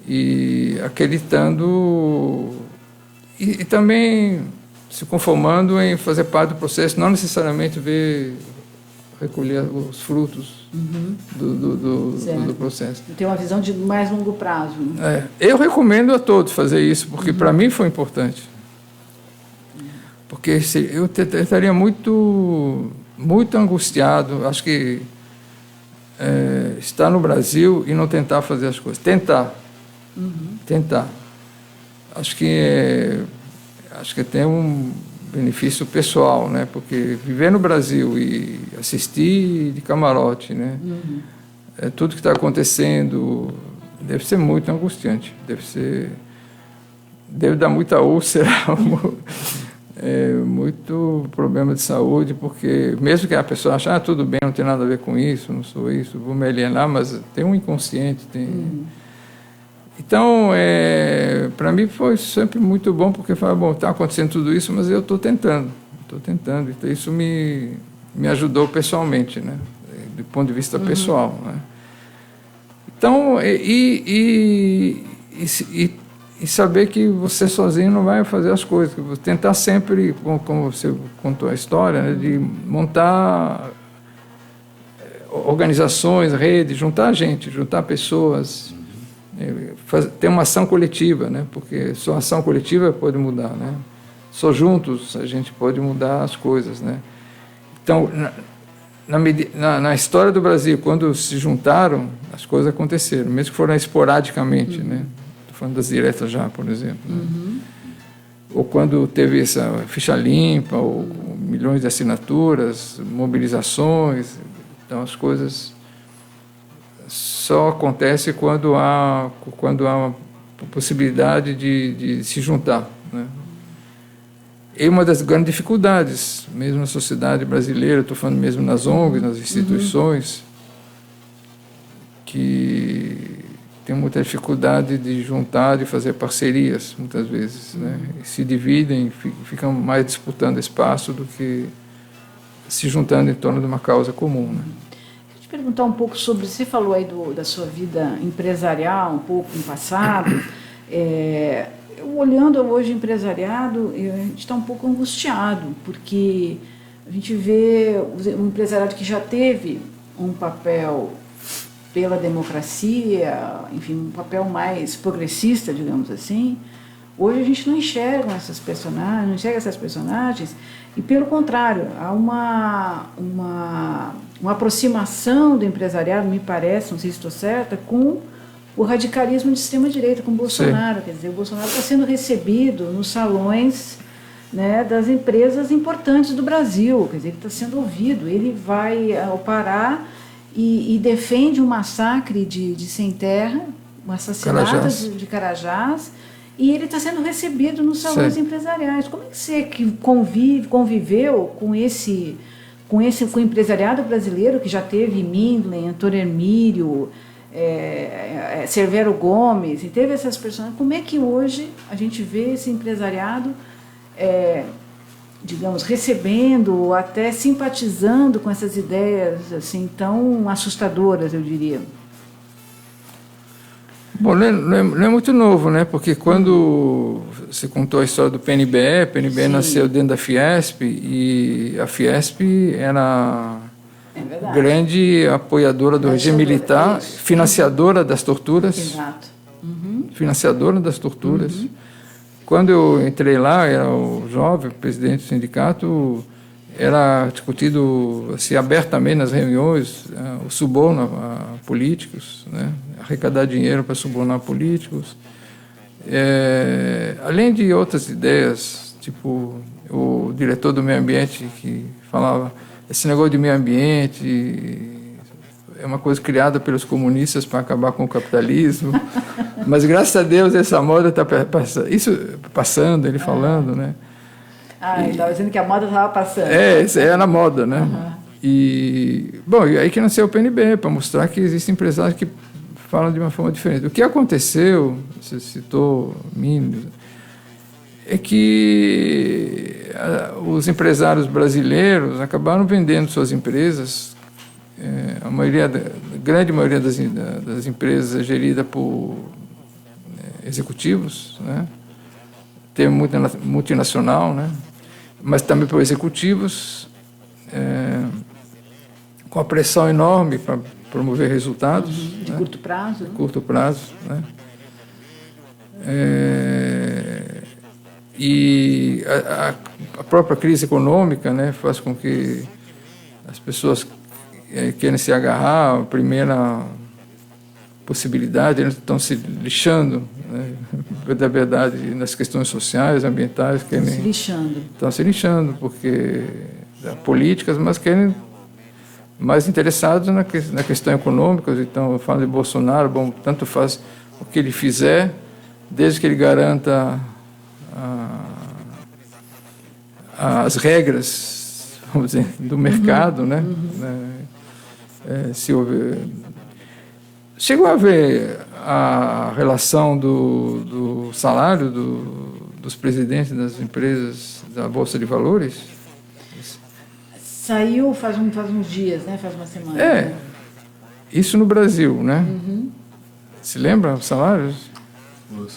E acreditando e também se conformando em fazer parte do processo, não necessariamente recolher os frutos do processo. Tem uma visão de mais longo prazo. Né? Eu recomendo a todos fazer isso, porque para mim foi importante. Porque eu estaria muito angustiado, acho que estar no Brasil e não tentar fazer as coisas. Tentar. Acho que tem um benefício pessoal, né? Porque viver no Brasil e assistir de camarote, né? Tudo que está acontecendo deve ser muito angustiante, deve dar muita úlcera, muito problema de saúde, porque mesmo que a pessoa ache, tudo bem, não tem nada a ver com isso, não sou isso, vou me alienar, mas tem um inconsciente, Então, para mim foi sempre muito bom, porque fala, bom, está acontecendo tudo isso, mas eu estou tentando. Então, isso me ajudou pessoalmente, né? Do ponto de vista pessoal, né? Então, e saber que você sozinho não vai fazer as coisas, que você tentar sempre, como você contou a história, né, de montar organizações, redes, juntar gente, juntar pessoas, ter uma ação coletiva, né? Porque só ação coletiva pode mudar, né? Só juntos a gente pode mudar as coisas, né? Então, na história do Brasil, quando se juntaram, as coisas aconteceram, mesmo que foram esporadicamente, né? Estou falando das diretas já, por exemplo. Né? Ou quando teve essa ficha limpa, ou milhões de assinaturas, mobilizações, então as coisas só acontece quando há uma possibilidade de se juntar, né? E uma das grandes dificuldades, mesmo na sociedade brasileira, estou falando mesmo nas ONGs, nas instituições, que tem muita dificuldade de juntar, de fazer parcerias, muitas vezes, né? E se dividem, ficam mais disputando espaço do que se juntando em torno de uma causa comum, né? Perguntar um pouco sobre, você falou aí da sua vida empresarial, um pouco no passado. Olhando hoje o empresariado, a gente está um pouco angustiado, porque a gente vê um empresariado que já teve um papel pela democracia, enfim, um papel mais progressista, digamos assim. Hoje a gente não enxerga essas personagens, e pelo contrário, há uma aproximação do empresariado, me parece, não sei se estou certa, com o radicalismo de extrema-direita, com o Bolsonaro. Sim. Quer dizer, o Bolsonaro está sendo recebido nos salões, né, das empresas importantes do Brasil, quer dizer, ele está sendo ouvido, ele vai ao Pará e defende um massacre de sem terra, um assassinato de Carajás, e ele está sendo recebido nos salões empresariais. Como é que você conviveu com o empresariado brasileiro, que já teve Mindlin, Antônio Hermílio, Severo Gomes, e teve essas pessoas? Como é que hoje a gente vê esse empresariado, digamos, recebendo ou até simpatizando com essas ideias assim tão assustadoras, eu diria? Bom, não é muito novo, né? Porque quando você contou a história do PNBE nasceu dentro da Fiesp, e a Fiesp era grande apoiadora do regime militar, financiadora das torturas. Exato. Financiadora das torturas. Quando eu entrei lá, era o jovem presidente do sindicato, era discutido assim, abertamente nas reuniões o suborno a políticos, né? Arrecadar dinheiro para subornar políticos. Além de outras ideias, tipo o diretor do meio ambiente que falava esse negócio de meio ambiente é uma coisa criada pelos comunistas para acabar com o capitalismo, mas graças a Deus essa moda está passando, ele falando, né? Ele estava dizendo que a moda estava passando. Isso é na moda, né? E aí que nasceu o PNB, para mostrar que existem empresários que falam de uma forma diferente. O que aconteceu, você citou Minos, é que os empresários brasileiros acabaram vendendo suas empresas. A grande maioria das empresas é gerida por executivos, né? Tem multinacional, né? Mas também por executivos, com a pressão enorme para promover resultados. De curto prazo. De curto prazo, né? E a própria crise econômica, né, faz com que as pessoas querem se agarrar à primeira possibilidade, eles estão se lixando, né, da verdade, nas questões sociais, ambientais. Estão se lixando, porque políticas, mas querem mais interessados na questão econômica. Então, eu falo de Bolsonaro, bom, tanto faz o que ele fizer, desde que ele garanta as regras, vamos dizer, do mercado, né? Se houver... Chegou a ver a relação do salário dos presidentes das empresas da Bolsa de Valores? Saiu faz uns dias, né? Faz uma semana. Né? Isso no Brasil, né? Se lembra os salários?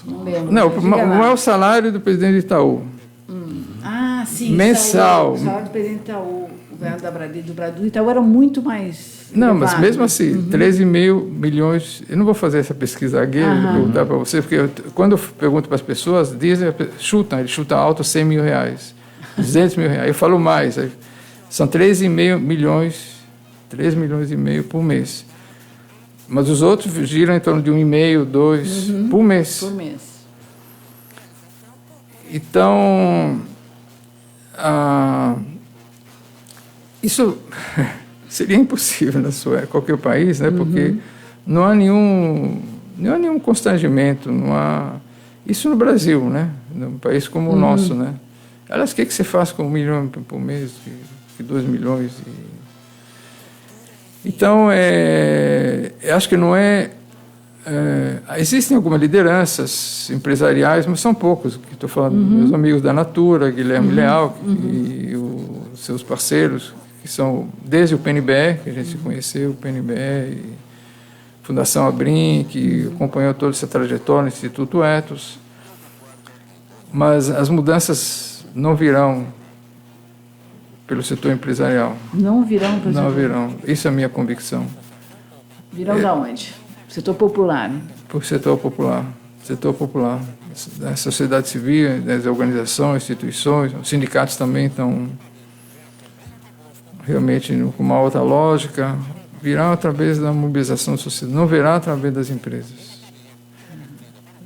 Não lembro. Não é o salário do presidente de Itaú. Ah, sim. Mensal. O salário do presidente de Itaú, o do Itaú era muito mais... Não, mas mesmo assim, 13,5 milhões... Eu não vou fazer essa pesquisa aqui, vou perguntar para você, porque quando eu pergunto para as pessoas, dizem, ele chuta alto 100 mil reais, 200 mil reais. Eu falo mais, são 13,5 milhões, 3 milhões e meio por mês. Mas os outros giram em torno de 1,5, 2 por mês. Por mês. Então, isso seria impossível em qualquer país, né? Porque não há nenhum constrangimento, não há... Isso no Brasil, né? Num país como o nosso, né? Aliás, o que você faz com 1 milhão por mês, 2 milhões? Então, eu acho que não é... existem algumas lideranças empresariais, mas são poucos. Estou falando dos meus amigos da Natura, Guilherme Leal, e os seus parceiros, que são desde o PNBE, que a gente se conheceu, o PNBE, e Fundação Abrim, que acompanhou toda essa trajetória no Instituto Ethos. Mas as mudanças não virão pelo setor empresarial. Não virão, por exemplo? Não virão. Isso é a minha convicção. Virão da onde? Setor popular, né? Por setor popular. Setor popular. A sociedade civil, as organizações, instituições, os sindicatos também estão realmente com uma outra lógica. Virão através da mobilização social, não virá através das empresas.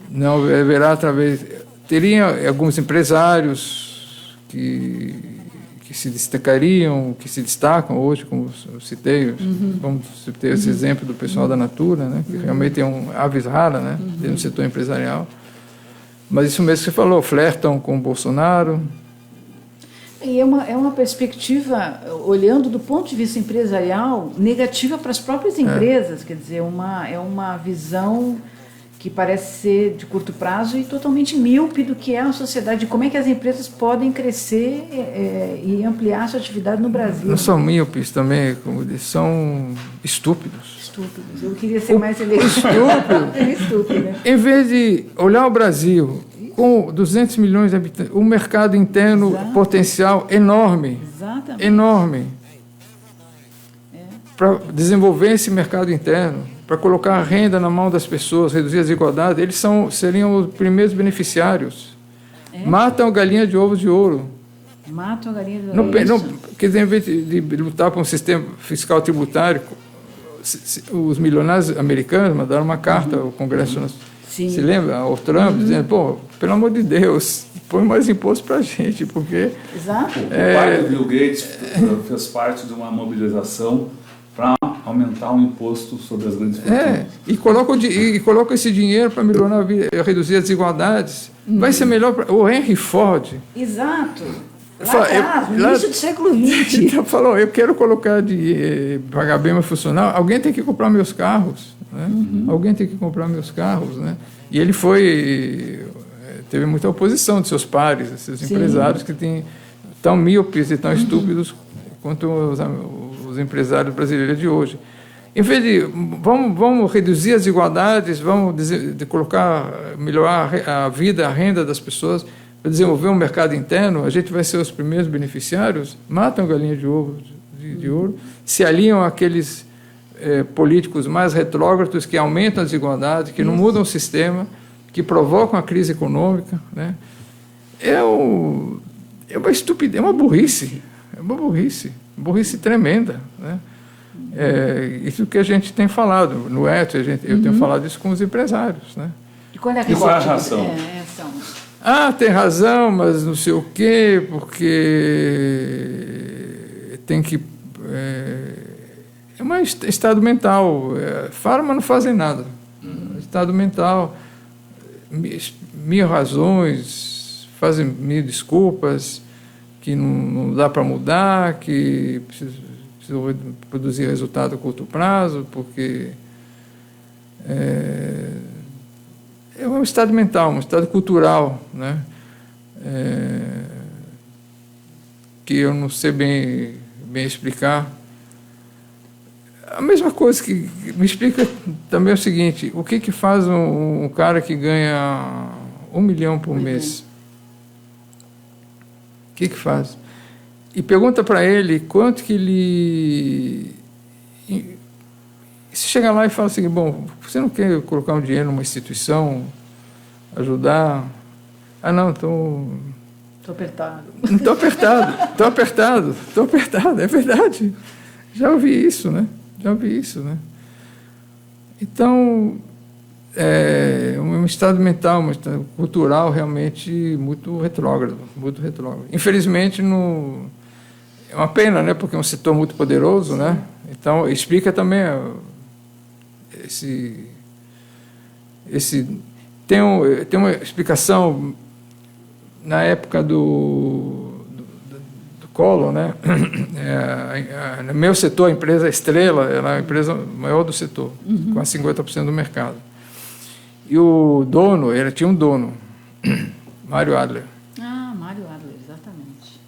Não virá através... Teriam alguns empresários que se destacariam, que se destacam hoje, como eu citei, vamos ter esse exemplo do pessoal da Natura, né, que realmente tem aves raras, né, no setor empresarial. Mas isso mesmo que você falou, flertam com o Bolsonaro. E é uma perspectiva, olhando do ponto de vista empresarial, negativa para as próprias empresas, quer dizer, é uma visão que parece ser de curto prazo e totalmente míope do que é a sociedade, de como é que as empresas podem crescer e ampliar sua atividade no Brasil. Não são míopes também, como disse, são estúpidos. Estúpidos. Eu queria ser mais elevado. Estúpido. Né? Em vez de olhar o Brasil com 200 milhões de habitantes, um mercado interno potencial enorme. Exatamente. Enorme. Para desenvolver esse mercado interno, para colocar a renda na mão das pessoas, reduzir a desigualdade, eles seriam os primeiros beneficiários. Matam a galinha de ovos de ouro. Matam a galinha de ovos de ouro. Quer dizer, em vez de lutar por um sistema fiscal tributário, os milionários americanos mandaram uma carta ao Congresso Nacional. Se lembra? Ao Trump, dizendo, pô, pelo amor de Deus, põe mais imposto para a gente, porque... Exato. O pai do Bill Gates fez parte de uma mobilização para aumentar o imposto sobre as grandes fortunas. E coloca esse dinheiro para melhorar reduzir as desigualdades. Vai ser melhor para o Henry Ford. Exato. No início do século XX. Então, falou, eu quero colocar pagar bem meu funcionário, alguém tem que comprar meus carros. Né? Alguém tem que comprar meus carros. Né? E ele teve muita oposição de seus pares, esses empresários que têm tão míopes e tão estúpidos quanto os empresários brasileiros de hoje. Em vez de vamos reduzir as desigualdades, vamos melhorar a vida, a renda das pessoas, para desenvolver um mercado interno, a gente vai ser os primeiros beneficiários, matam a galinha de ovo de ouro, se alinham àqueles políticos mais retrógrados que aumentam a desigualdade, que não mudam o sistema, que provocam a crise econômica. Né? É uma estupidez, é uma burrice tremenda. Né? Isso que a gente tem falado no ETO, eu tenho falado isso com os empresários. Né? E qual é a razão? Tem razão, mas não sei o quê, porque tem que... É um estado mental. Falam, mas não fazem nada. Estado mental, mil razões, fazem mil desculpas, que não dá para mudar, que precisa produzir resultado a curto prazo, porque é um estado mental, um estado cultural, né? Que eu não sei bem explicar. A mesma coisa que me explica também é o seguinte: o que faz um cara que ganha 1 milhão por mês? O que faz? E pergunta para ele quanto que ele... E se chega lá e fala assim, bom, você não quer colocar um dinheiro numa instituição, ajudar? Não, estou apertado. Estou apertado, é verdade. Já ouvi isso, né? Então, é um estado mental, um estado cultural realmente muito retrógrado. Infelizmente, é uma pena, né? Porque é um setor muito poderoso, né? Então, explica também tem uma explicação na época do Collor, né? No meu setor, a empresa Estrela era a empresa maior do setor, com 50% do mercado. E o dono, tinha um dono, Mário Adler. Mário Adler, exatamente.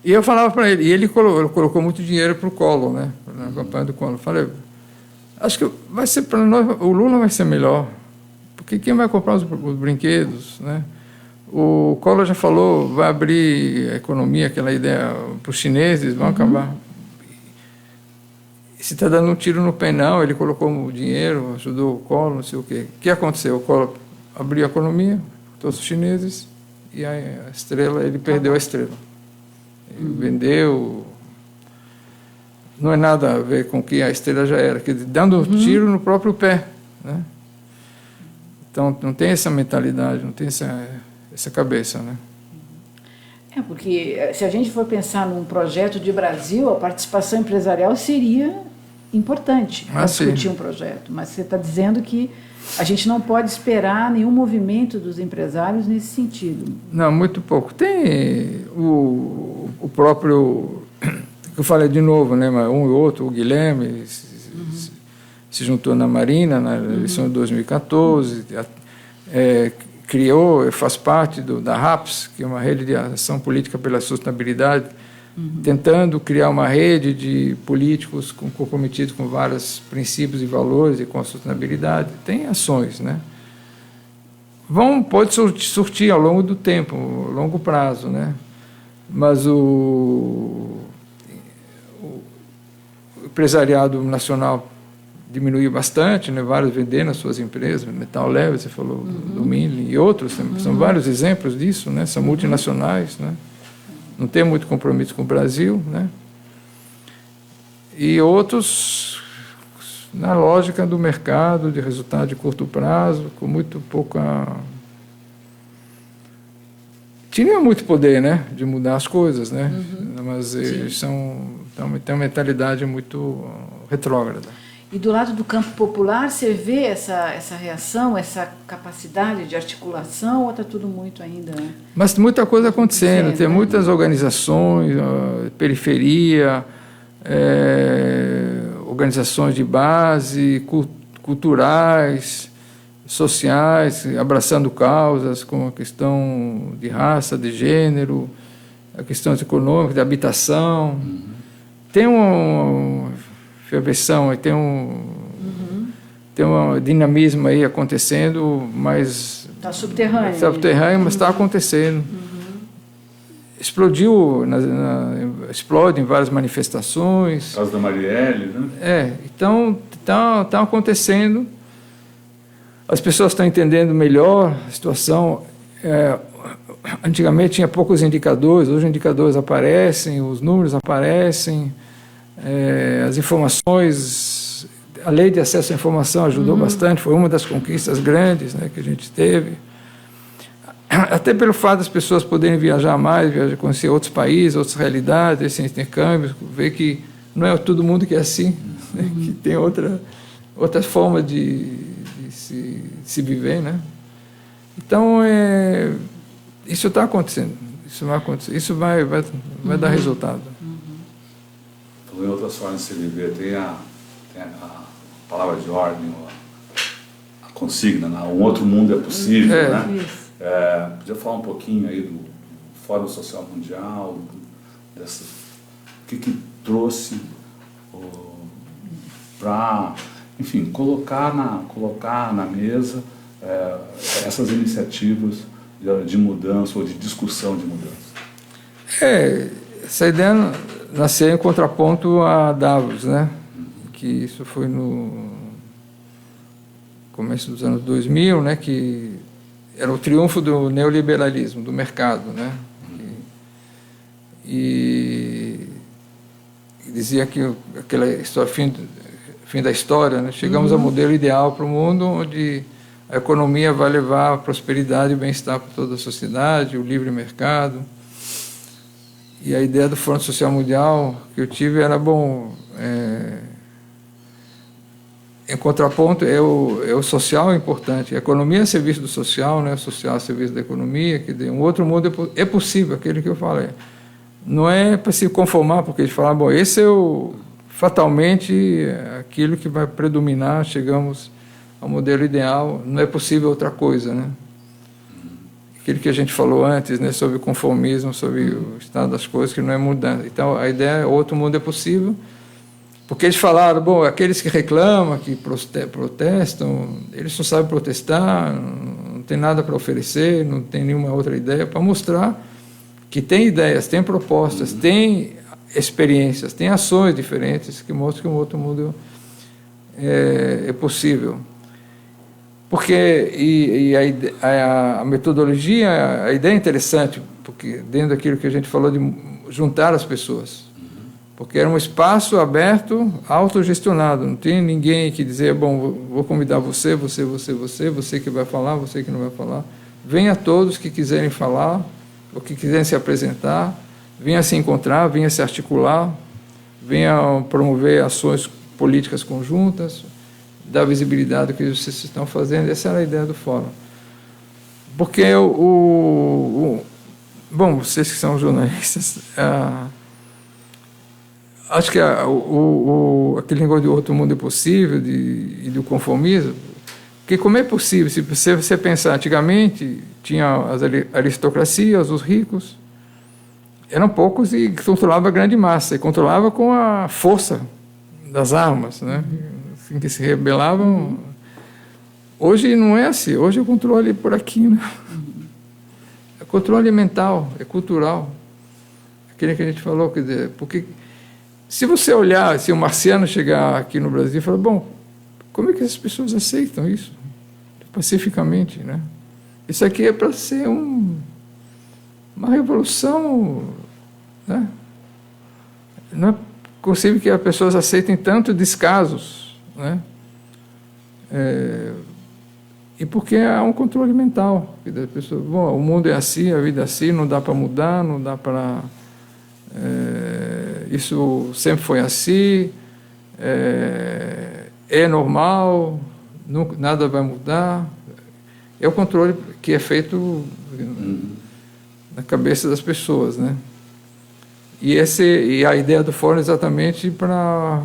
E eu falava para ele, e ele colocou muito dinheiro para o Collor, né? Na campanha do Collor. Falei, acho que vai ser para nós, o Lula vai ser melhor, porque quem vai comprar os brinquedos, né? O Collor já falou, vai abrir a economia, aquela ideia para os chineses, vão acabar. Se está dando um tiro no pé, não, ele colocou o dinheiro, ajudou o Collor, não sei o quê. O que aconteceu? O Collor abriu a economia, todos os chineses, e a estrela, ele perdeu a estrela. Ele vendeu. Não é nada a ver com o que a estrela já era, quer dizer, dando um tiro no próprio pé, né? Então, não tem essa mentalidade, não tem essa cabeça, né? Porque se a gente for pensar num projeto de Brasil, a participação empresarial seria importante para discutir um projeto. Mas você está dizendo que a gente não pode esperar nenhum movimento dos empresários nesse sentido. Não, muito pouco. Tem o próprio, que eu falei de novo, né? Um e outro, o Guilherme se juntou na Marina na eleição de 2014, criou, faz parte da RAPS, que é uma rede de ação política pela sustentabilidade, tentando criar uma rede de políticos comprometidos com vários princípios e valores e com a sustentabilidade. Tem ações, né? Pode surtir ao longo do tempo, longo prazo, né? Mas o empresariado nacional diminuiu bastante, né? Vários vendendo as suas empresas, Metal Leve, você falou do Minley e outros, são vários exemplos disso, né? São multinacionais, né? Não tem muito compromisso com o Brasil, né? E outros na lógica do mercado, de resultado de curto prazo, com muito pouca... Tinha muito poder, né? De mudar as coisas, né? Mas eles têm uma mentalidade muito retrógrada. E do lado do campo popular, você vê essa reação, essa capacidade de articulação, ou está tudo muito ainda... Mas muita coisa acontecendo, tem muitas organizações, periferia, organizações de base, culturais, sociais, abraçando causas como a questão de raça, de gênero, a questão econômica, de habitação. Tem uma ferveção, tem um dinamismo aí acontecendo, mas... Está subterrâneo. Está subterrâneo, mas está acontecendo. Explodiu, explode em várias manifestações. Por causa da Marielle, né? Então está acontecendo. As pessoas estão entendendo melhor a situação. Antigamente tinha poucos indicadores, hoje os indicadores aparecem, os números aparecem, as informações, a lei de acesso à informação ajudou bastante, foi uma das conquistas grandes, né, que a gente teve. Até pelo fato das pessoas poderem viajar mais, conhecer outros países, outras realidades, esse intercâmbio, ver que não é todo mundo que é assim, né, que tem outra forma de se viver, né? Então, isso está acontecendo, isso vai acontecer, isso vai dar resultado. Falando em outras formas de se viver, tem a palavra de ordem, a consigna, né? Um outro mundo é possível, né? Podia falar um pouquinho aí do Fórum Social Mundial, o que trouxe para, enfim, colocar na mesa essas iniciativas de mudança ou de discussão de mudança. Essa ideia nasceu em contraponto a Davos, né? Que isso foi no começo dos anos 2000, né? Que era o triunfo do neoliberalismo, do mercado, né? E dizia que aquela história, fim da história, né? Chegamos ao modelo ideal para o mundo, onde a economia vai levar a prosperidade e bem-estar para toda a sociedade, o livre mercado. E a ideia do Fórum Social Mundial que eu tive era, em contraponto, o social é importante. A economia é serviço do social, né? O social é serviço da economia. Que um outro mundo é possível, aquele que eu falei. Não é para se conformar, porque eles falaram, esse é fatalmente aquilo que vai predominar, chegamos ao modelo ideal, não é possível outra coisa, né? Aquilo que a gente falou antes, né, sobre o conformismo, sobre o estado das coisas, que não é mudança. Então, a ideia é outro mundo é possível, porque eles falaram, aqueles que reclamam, que protestam, eles não sabem protestar, não não tem nada para oferecer, não tem nenhuma outra ideia, para mostrar que tem ideias, tem propostas, tem experiências, tem ações diferentes que mostram que um outro mundo é possível. Porque a metodologia, a ideia é interessante, porque dentro daquilo que a gente falou de juntar as pessoas. Porque era um espaço aberto, autogestionado. Não tem ninguém que dizer, bom, vou convidar você que vai falar, você que não vai falar. Venha todos que quiserem falar, ou que quiserem se apresentar, venha se encontrar, venha se articular, venha promover ações políticas conjuntas, dar visibilidade ao que vocês estão fazendo. Essa era a ideia do fórum. Porque bom, vocês que são jornalistas, acho que aquele negócio de outro mundo é possível e do conformismo, porque como é possível, se você pensar, antigamente tinha as aristocracias, os ricos, eram poucos e controlava a grande massa, e controlava com a força das armas, né? Assim, que se rebelavam. Hoje não é assim, hoje o controle é por aqui, né? É controle mental, é cultural. Aquele que a gente falou, quer dizer, porque se você olhar, se um marciano chegar aqui no Brasil e falar, bom, como é que as pessoas aceitam isso? Pacificamente, né? Isso aqui é para ser uma revolução, né? Não é possível que as pessoas aceitem tanto descasos, né? E porque há um controle mental. Das pessoas, bom, o mundo é assim, a vida é assim, não dá para mudar, não dá para... isso sempre foi assim, é normal, nada vai mudar. É o controle que é feito na cabeça das pessoas, né? E a ideia do fórum é exatamente para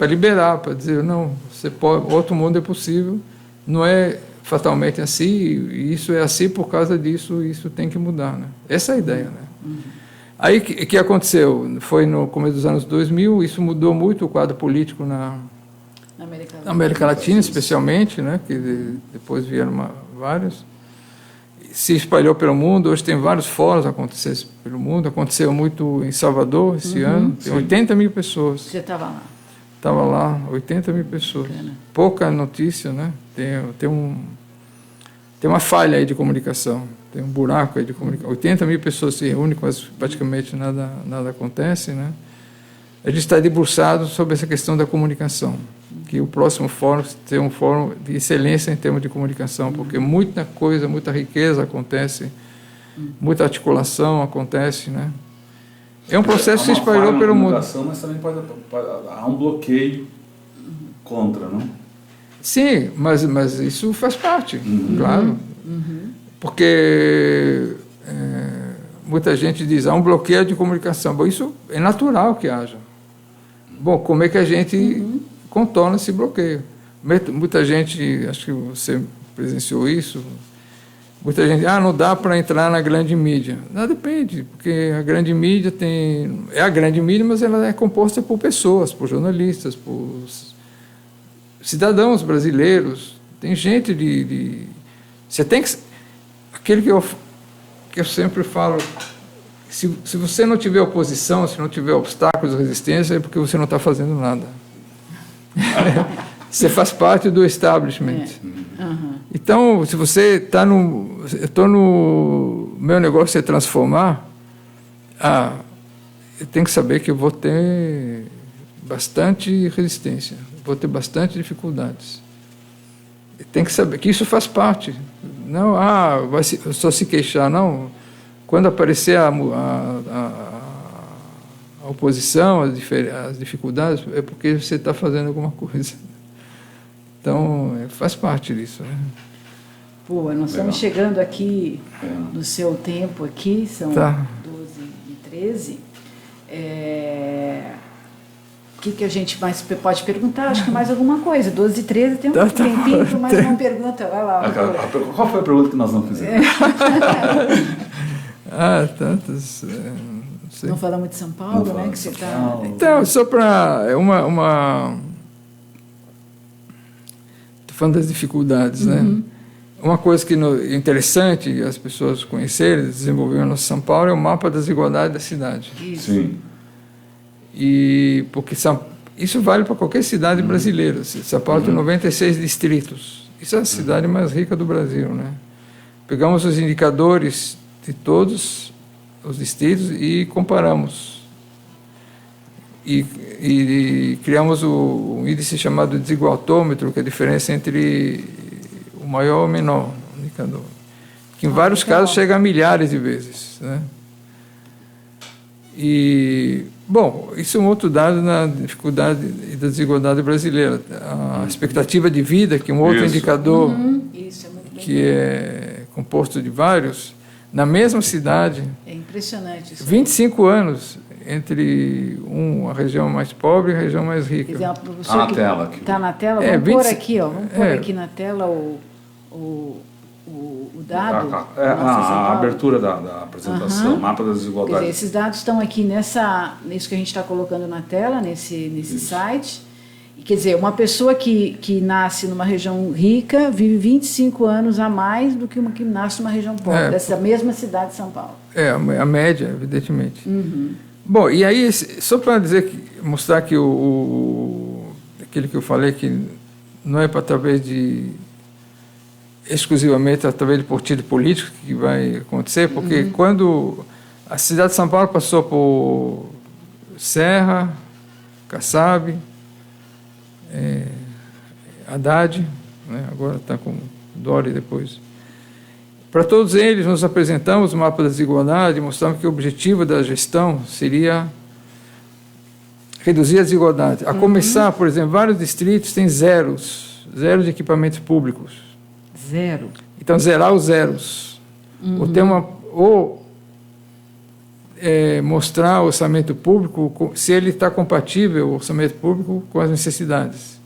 liberar, para dizer, não, você pode, outro mundo é possível, não é fatalmente assim, e isso é assim por causa disso, isso tem que mudar, né? Essa é a ideia, né? Aí, o que aconteceu? Foi no começo dos anos 2000, isso mudou muito o quadro político na América Latina, especialmente, né? Que depois vieram vários. Se espalhou pelo mundo, hoje tem vários fóruns acontecendo pelo mundo. Aconteceu muito em Salvador esse ano, tem 80 mil pessoas. Você estava lá? Estava lá, 80 mil pessoas. Bacana. Pouca notícia, né? Tem uma falha aí de comunicação. Tem um buraco aí de comunicação. 80 mil pessoas se reúnem, mas praticamente nada acontece, né? A gente está debruçado sobre essa questão da comunicação, que o próximo fórum tem um fórum de excelência em termos de comunicação, porque muita coisa, muita riqueza acontece, muita articulação acontece, né? É um processo que se espalhou pelo mundo. Mas também há um bloqueio contra, não? Sim, mas isso faz parte, claro. Porque muita gente diz, há um bloqueio de comunicação. Bom, isso é natural que haja. Bom, como é que a gente contorna esse bloqueio? Muita gente, acho que você presenciou isso, muita gente, não dá para entrar na grande mídia. Não, depende, porque a grande mídia é a grande mídia, mas ela é composta por pessoas, por jornalistas, por cidadãos brasileiros. Tem gente você tem que... Aquele que eu sempre falo, se você não tiver oposição, se não tiver obstáculos, resistência, é porque você não está fazendo nada. Você faz parte do establishment. Então, se você está meu negócio é transformar, eu tenho que saber que eu vou ter bastante resistência, vou ter bastante dificuldades. Tem que saber que isso faz parte. Não, vai só se queixar, não. Quando aparecer a oposição, as dificuldades, é porque você está fazendo alguma coisa. Então, faz parte disso, né? Pô, nós estamos chegando aqui no seu tempo aqui, são 12h13. O que a gente mais pode perguntar? Acho que mais alguma coisa. 12h13, tem um tempinho para mais uma pergunta. Vai lá. Qual foi a pergunta que nós não fizemos? Tantas... Não falamos de São Paulo, né? Que você está... Então, só para... Estou falando das dificuldades, né? Uma coisa que é interessante as pessoas conhecerem, desenvolver no São Paulo, é o mapa das desigualdades da cidade. Isso. Sim. E porque isso vale para qualquer cidade brasileira. São Paulo tem 96 distritos. Isso é a cidade mais rica do Brasil, né? Pegamos os indicadores de todos os distritos e comparamos. E criamos um índice chamado desigualtômetro, que é a diferença entre o maior e o menor indicador, que em vários casos chega a milhares de vezes, né? E, bom, isso é um outro dado na dificuldade e da desigualdade brasileira. A expectativa de vida, que é um outro indicador Isso é muito bem que é composto de vários, na mesma cidade, É impressionante isso. 25 anos entre a região mais pobre e a região mais rica. Quer dizer, Tá na tela aqui. Está na tela? É, Vamos pôr 20 aqui, ó. Vamos pôr aqui na tela o dado. A abertura da apresentação, mapa das Quer dizer, desigualdades. esses dados estão aqui nisso que a gente está colocando na tela, nesse site. E, quer dizer, uma pessoa que nasce numa região rica vive 25 anos a mais do que uma que nasce numa região pobre, dessa mesma cidade de São Paulo. É, a média, evidentemente. Bom, e aí, só para mostrar que aquilo que eu falei, que não é para através exclusivamente através de partido político que vai acontecer, porque quando a cidade de São Paulo passou por Serra, Kassab, Haddad, né, agora está com Dória depois. Para todos eles, nos apresentamos o mapa da desigualdade, mostramos que o objetivo da gestão seria reduzir a desigualdade. A começar, por exemplo, vários distritos têm zero de equipamentos públicos. Zero. Então, zerar os zeros. Mostrar o orçamento público, se ele está compatível, o orçamento público, com as necessidades.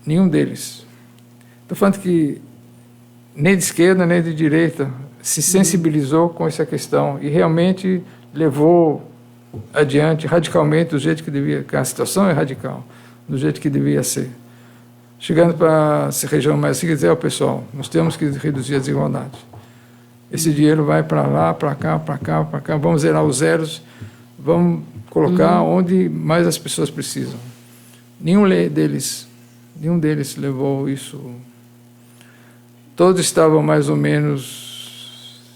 Nenhum deles. Estou falando que nem de esquerda, nem de direita se sensibilizou com essa questão e realmente levou adiante radicalmente do jeito que devia, que a situação é radical, do jeito que devia ser. Chegando para essa região mais rica, dizer, pessoal, nós temos que reduzir a desigualdade. Esse dinheiro vai para lá, para cá, para cá, para cá, vamos zerar os zeros, vamos colocar onde mais as pessoas precisam. Nenhum deles levou isso. Todos estavam mais ou menos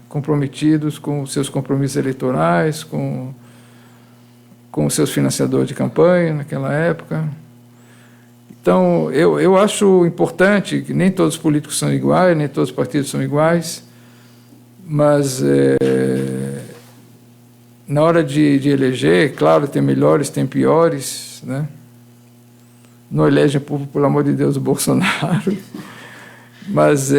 comprometidos com seus compromissos eleitorais, com seus financiadores de campanha naquela época. Então, eu acho importante que nem todos os políticos são iguais, nem todos os partidos são iguais, mas na hora de eleger, claro, tem melhores, tem piores, né? Não elegem, pelo amor de Deus, o Bolsonaro, mas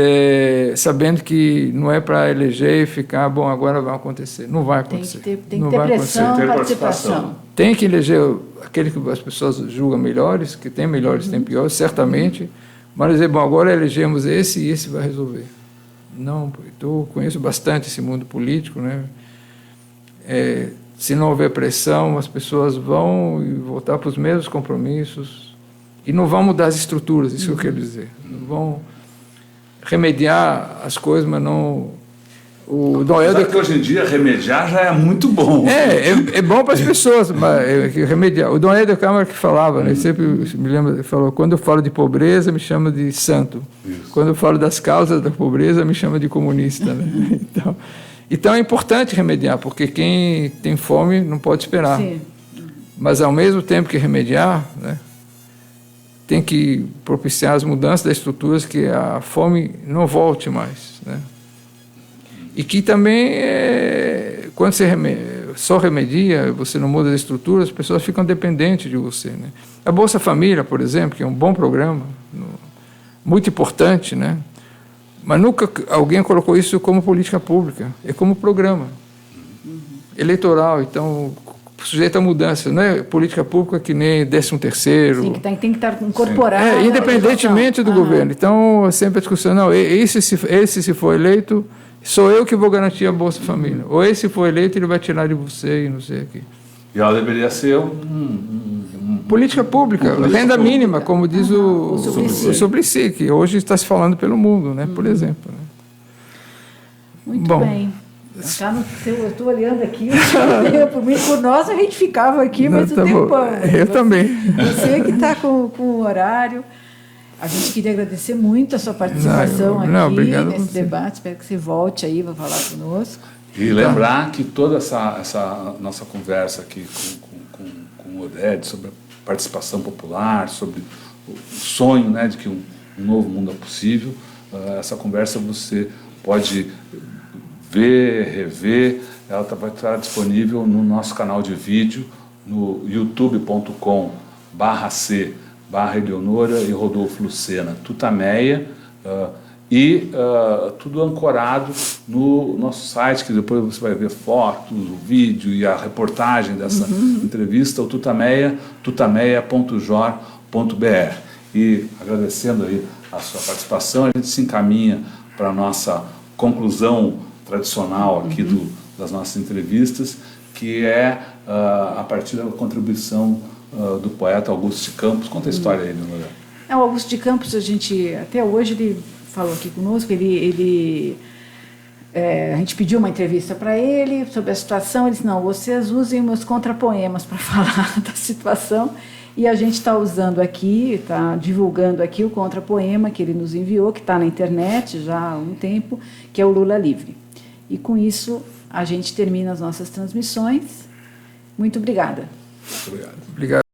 sabendo que não é para eleger e ficar, bom, agora vai acontecer. Não vai acontecer. Tem que ter pressão, participação. Tem que eleger aquele que as pessoas julgam melhores, que tem melhores, tem piores, certamente, mas dizer, bom, agora elegemos esse e esse vai resolver. Não, eu conheço bastante esse mundo político, né? Se não houver pressão, as pessoas vão voltar para os mesmos compromissos e não vão mudar as estruturas, isso que eu quero dizer. Não vão remediar as coisas, mas não... Apesar que hoje em dia remediar já é muito bom. É bom para as pessoas, mas remediar. O Dom Helder Câmara que falava, né, sempre me lembro, ele falou, quando eu falo de pobreza, me chama de santo. Isso. Quando eu falo das causas da pobreza, me chama de comunista. Né? Então é importante remediar, porque quem tem fome não pode esperar. Sim. Mas ao mesmo tempo que remediar, né, tem que propiciar as mudanças das estruturas, que a fome não volte mais, né? E que também, quando você só remedia, você não muda as estruturas, as pessoas ficam dependentes de você, né? A Bolsa Família, por exemplo, que é um bom programa, muito importante, né? Mas nunca alguém colocou isso como política pública, é como programa eleitoral, então sujeito a mudança, não é política pública que nem 13º. Sim, que tem que estar incorporado. Independentemente do governo. Então, sempre a discussão, não, esse se for eleito, sou eu que vou garantir a Bolsa Família. Ou esse for eleito, ele vai tirar de você e não sei o quê. E ela deveria ser um política pública, renda mínima, como diz o Suplicy, que hoje está se falando pelo mundo, né, por exemplo. Né? Muito bem. Tá no seu, eu estou olhando aqui, por nós a gente ficava aqui, mas tá o tempão. Eu também. Você que está com o horário. A gente queria agradecer muito a sua participação aqui nesse debate. Espero que você volte aí para falar conosco. E lembrar que toda essa nossa conversa aqui com o Oded sobre a participação popular, sobre o sonho, né, de que um novo mundo é possível, essa conversa você pode ver, rever, ela vai estar disponível no nosso canal de vídeo, no youtube.com/c/Eleonora e Rodolfo Lucena Tutameia, e tudo ancorado no nosso site, que depois você vai ver fotos, o vídeo e a reportagem dessa entrevista, o tutameia.jor.br. E agradecendo aí a sua participação, a gente se encaminha para a nossa conclusão tradicional aqui das nossas entrevistas, que é a partir da contribuição do poeta Augusto de Campos. Conta a história aí, Leonora. O Augusto de Campos, até hoje ele falou aqui conosco, a gente pediu uma entrevista para ele sobre a situação, ele disse, não, vocês usem meus contrapoemas para falar da situação, e a gente está usando aqui, está divulgando aqui o contrapoema que ele nos enviou, que está na internet já há um tempo, que é o Lula Livre. E com isso a gente termina as nossas transmissões. Muito obrigada. Muito obrigado. Obrigado.